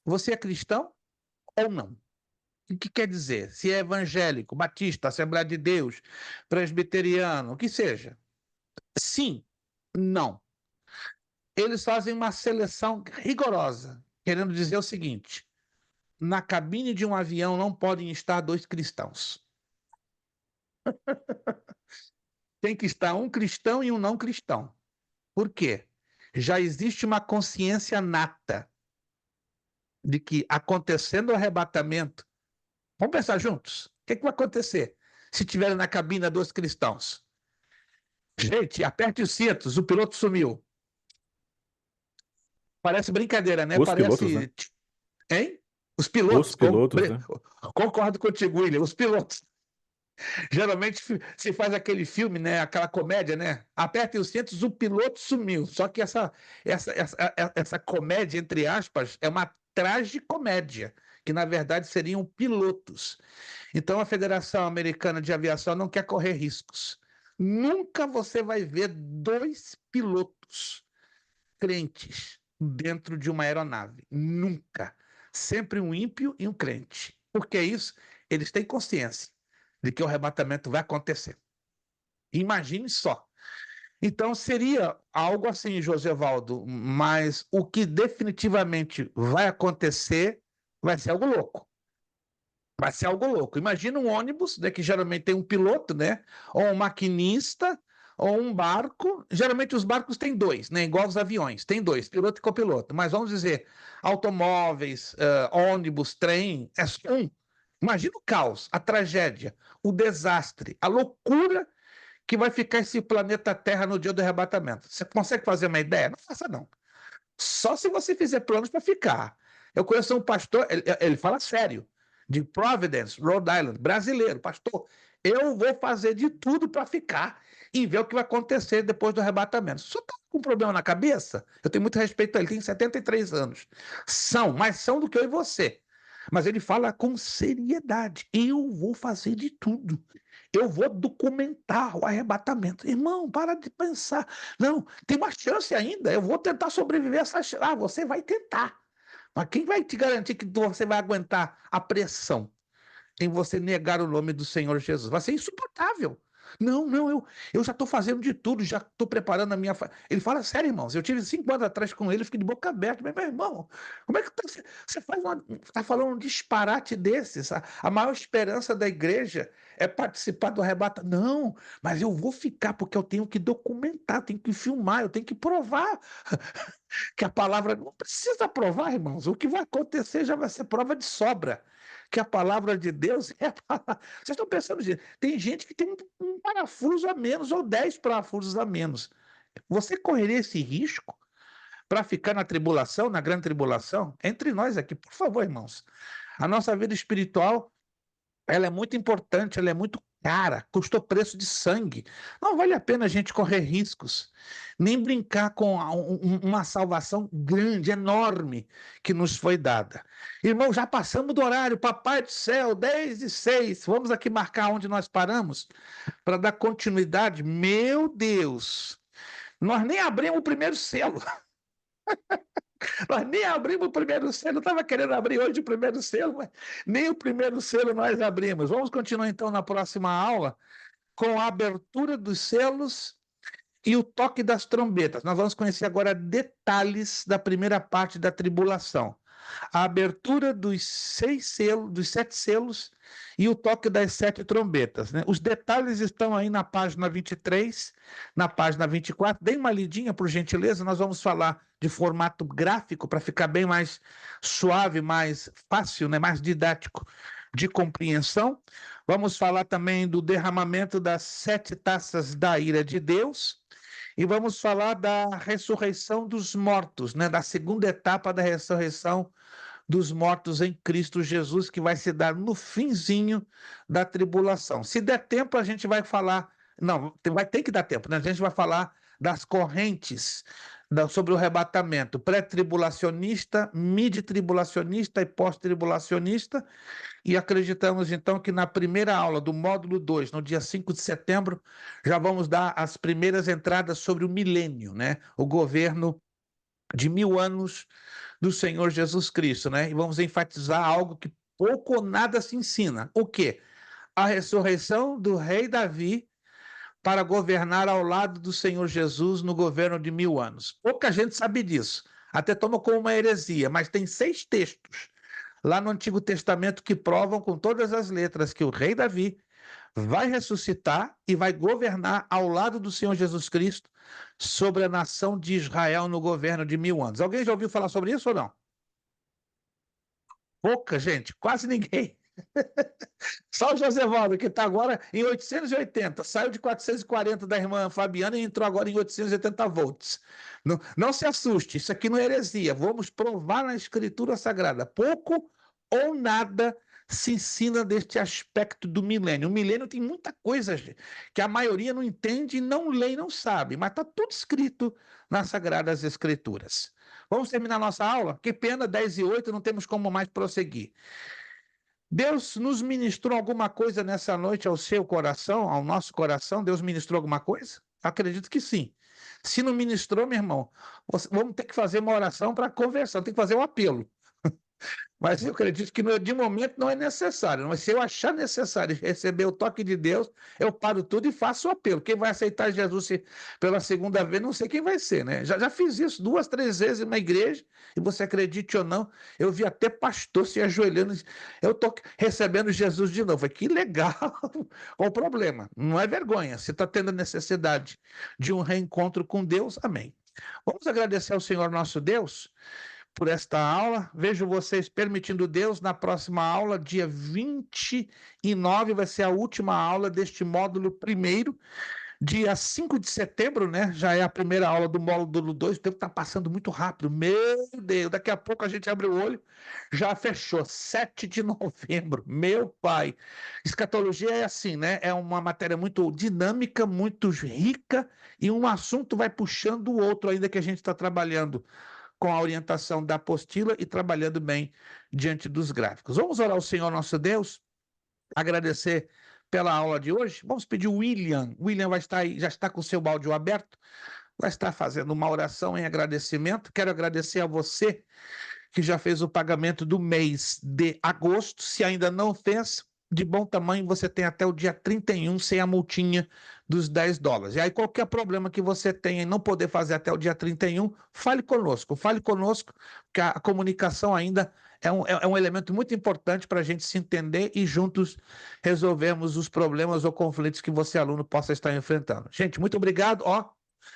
Você é cristão ou não? O que quer dizer? Se é evangélico, batista, Assembleia de Deus, presbiteriano, o que seja. Sim, não. Eles fazem uma seleção rigorosa, querendo dizer o seguinte: na cabine de um avião não podem estar 2 cristãos. Tem que estar um cristão e um não cristão. Por quê? Já existe uma consciência nata de que, acontecendo o arrebatamento, vamos pensar juntos, o que vai acontecer se tiverem na cabine 2 cristãos? Gente, aperte os cintos, o piloto sumiu. Parece brincadeira, né? Os pilotos, né? Hein? Os pilotos. Os pilotos, né? Concordo contigo, William, os pilotos. Geralmente se faz aquele filme, né? Aquela comédia, né? Apertem os cintos, o piloto sumiu. Só que essa comédia, entre aspas, é uma tragicomédia, que na verdade seriam pilotos. Então a Federação Americana de Aviação não quer correr riscos. Nunca você vai ver 2 pilotos crentes dentro de uma aeronave. Nunca. Sempre um ímpio e um crente. Por que isso? Eles têm consciência de que o arrebatamento vai acontecer. Imagine só. Então seria algo assim, Josevaldo, mas o que definitivamente vai acontecer vai ser algo louco. Vai ser algo louco. Imagina um ônibus, né, que geralmente tem um piloto, né, ou um maquinista, ou um barco. Geralmente os barcos têm 2, né, igual os aviões, tem 2, piloto e copiloto. Mas vamos dizer, automóveis, ônibus, trem, é só um. Imagina o caos, a tragédia, o desastre, a loucura que vai ficar esse planeta Terra no dia do arrebatamento. Você consegue fazer uma ideia? Não faça, não. Só se você fizer planos para ficar. Eu conheço um pastor, ele fala sério, de Providence, Rhode Island, brasileiro. Pastor, eu vou fazer de tudo para ficar e ver o que vai acontecer depois do arrebatamento. Só está com um problema na cabeça? Eu tenho muito respeito a ele, tem 73 anos. Mais são do que eu e você. Mas ele fala com seriedade. Eu vou fazer de tudo. Eu vou documentar o arrebatamento. Irmão, para de pensar. Não, tem uma chance ainda. Eu vou tentar sobreviver a essa chance. Ah, você vai tentar. Mas quem vai te garantir que você vai aguentar a pressão em você negar o nome do Senhor Jesus? Vai ser insuportável. Não, eu já estou fazendo de tudo, já estou preparando a minha. Ele fala sério, irmãos. Eu tive 5 anos atrás com ele, fiquei de boca aberta. Mas, meu irmão, como é que você está falando um disparate desses? A maior esperança da igreja é participar do arrebatamento. Não, mas eu vou ficar porque eu tenho que documentar, tenho que filmar, eu tenho que provar que a palavra. Não precisa provar, irmãos. O que vai acontecer já vai ser prova de sobra. Que a palavra de Deus é a palavra. Vocês estão pensando, gente, tem gente que tem um parafuso a menos ou 10 parafusos a menos. Você correria esse risco para ficar na tribulação, na grande tribulação? Entre nós aqui, por favor, irmãos. A nossa vida espiritual, ela é muito importante, ela é muito cara, custou preço de sangue. Não vale a pena a gente correr riscos, nem brincar com uma salvação grande, enorme, que nos foi dada. Irmão, já passamos do horário, papai do céu, 10:06. Vamos aqui marcar onde nós paramos para dar continuidade. Meu Deus, nós nem abrimos o primeiro selo. Nós nem abrimos o primeiro selo. Eu estava querendo abrir hoje o primeiro selo, mas nem o primeiro selo nós abrimos. Vamos continuar então na próxima aula com a abertura dos selos e o toque das trombetas. Nós vamos conhecer agora detalhes da primeira parte da tribulação. A abertura dos 7 selos e o toque das 7 trombetas, né? Os detalhes estão aí na página 23, na página 24. Dê uma lidinha, por gentileza. Nós vamos falar de formato gráfico para ficar bem mais suave, mais fácil, né? Mais didático de compreensão. Vamos falar também do derramamento das 7 taças da ira de Deus. E vamos falar da ressurreição dos mortos, né? Da segunda etapa da ressurreição dos mortos em Cristo Jesus, que vai se dar no finzinho da tribulação. Se der tempo, a gente vai falar. Não, vai ter que dar tempo, né? A gente vai falar das correntes sobre o arrebatamento pré-tribulacionista, mid-tribulacionista e pós-tribulacionista. E acreditamos, então, que na primeira aula do módulo 2, no dia 5 de setembro, já vamos dar as primeiras entradas sobre o milênio, né? O governo de 1000 anos do Senhor Jesus Cristo, né? E vamos enfatizar algo que pouco ou nada se ensina. O quê? A ressurreição do rei Davi para governar ao lado do Senhor Jesus no governo de 1000 anos. Pouca gente sabe disso. Até toma como uma heresia, mas tem 6 textos lá no Antigo Testamento que provam com todas as letras que o rei Davi vai ressuscitar e vai governar ao lado do Senhor Jesus Cristo sobre a nação de Israel no governo de 1000 anos. Alguém já ouviu falar sobre isso ou não? Pouca gente, quase ninguém. Só o Josevaldo, que está agora em 880, saiu de 440 da irmã Fabiana e entrou agora em 880 volts. Não se assuste, isso aqui não é heresia. Vamos provar na Escritura Sagrada. Pouco ou nada se ensina deste aspecto do milênio. O milênio tem muita coisa que a maioria não entende, não lê e não sabe, mas está tudo escrito nas Sagradas Escrituras. Vamos terminar nossa aula? Que pena, 10:08, não temos como mais prosseguir. Deus nos ministrou alguma coisa nessa noite ao seu coração, ao nosso coração? Deus ministrou alguma coisa? Acredito que sim. Se não ministrou, meu irmão, vamos ter que fazer uma oração para conversão, tem que fazer um apelo. Mas eu acredito que de momento não é necessário. Mas se eu achar necessário receber o toque de Deus, eu paro tudo e faço o apelo. Quem vai aceitar Jesus pela segunda vez, não sei quem vai ser, né? Já fiz isso 2, 3 vezes na igreja, e você acredite ou não, eu vi até pastor se ajoelhando. Eu estou recebendo Jesus de novo. Que legal! Qual o problema? Não é vergonha. Se está tendo necessidade de um reencontro com Deus, amém. Vamos agradecer ao Senhor nosso Deus por esta aula. Vejo vocês, permitindo Deus, na próxima aula, dia 29, vai ser a última aula deste módulo primeiro. Dia 5 de setembro, né? Já é a primeira aula do módulo 2. O tempo está passando muito rápido. Meu Deus, daqui a pouco a gente abre o olho, já fechou. 7 de novembro. Meu pai. Escatologia é assim, né? É uma matéria muito dinâmica, muito rica, e um assunto vai puxando o outro, ainda que a gente está trabalhando com a orientação da apostila e trabalhando bem diante dos gráficos. Vamos orar ao Senhor nosso Deus, agradecer pela aula de hoje. Vamos pedir o William. O William vai estar aí, já está com o seu áudio aberto, vai estar fazendo uma oração em agradecimento. Quero agradecer a você que já fez o pagamento do mês de agosto. Se ainda não fez, de bom tamanho, você tem até o dia 31 sem a multinha dos $10. E aí, qualquer problema que você tenha em não poder fazer até o dia 31, fale conosco, porque a comunicação ainda é um elemento muito importante para a gente se entender e juntos resolvermos os problemas ou conflitos que você, aluno, possa estar enfrentando. Gente, muito obrigado.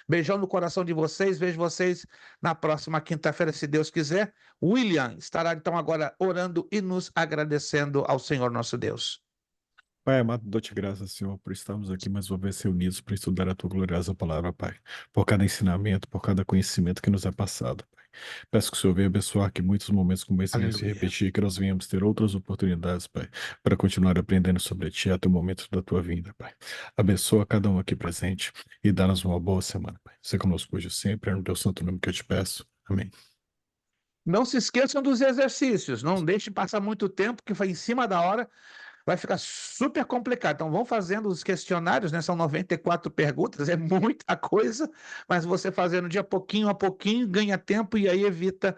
Beijão no coração de vocês. Vejo vocês na próxima quinta-feira, se Deus quiser. William estará então agora orando e nos agradecendo ao Senhor nosso Deus. Pai amado, dou-te graças, Senhor, por estarmos aqui mais uma vez reunidos para estudar a tua gloriosa palavra, Pai. Por cada ensinamento, por cada conhecimento que nos é passado, Pai. Peço que o Senhor venha abençoar que muitos momentos como esse venham se Aleluia. repetir, que nós venhamos ter outras oportunidades, Pai, para continuar aprendendo sobre Ti até o momento da Tua vinda, Pai. Abençoa cada um aqui presente e dá-nos uma boa semana, Pai. Seja conosco hoje e sempre, é no Teu santo nome que eu te peço. Amém. Não se esqueçam dos exercícios. Não deixe passar muito tempo, que foi em cima da hora. Vai ficar super complicado. Então, vão fazendo os questionários, né? São 94 perguntas, é muita coisa, mas você fazendo de pouquinho a pouquinho, ganha tempo e aí evita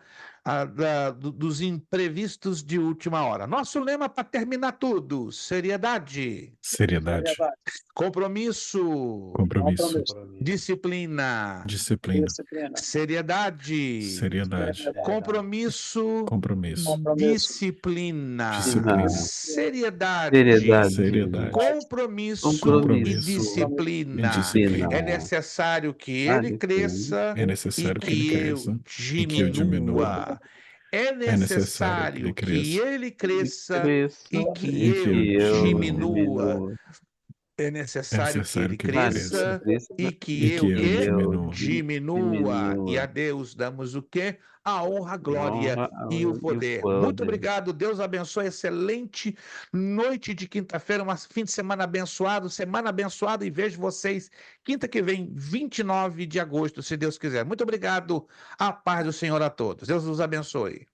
dos imprevistos de última hora. Nosso lema para terminar tudo: seriedade, Seriedade, compromisso, compromisso, disciplina, disciplina, seriedade, seriedade, compromisso, compromisso, disciplina, disciplina, seriedade, seriedade, compromisso e compromisso e disciplina. disciplina. É necessário que ele cresça É e necessário que ele que eu cresça e que eu diminua. diminua. É necessário que ele cresça e que eu diminua. É necessário que ele cresça e que eu diminua. E a Deus damos o quê? A honra, a glória e o poder. Muito obrigado. Deus abençoe. Excelente noite de quinta-feira, um fim de semana abençoado, e vejo vocês quinta que vem, 29 de agosto, se Deus quiser. Muito obrigado. A paz do Senhor a todos. Deus os abençoe.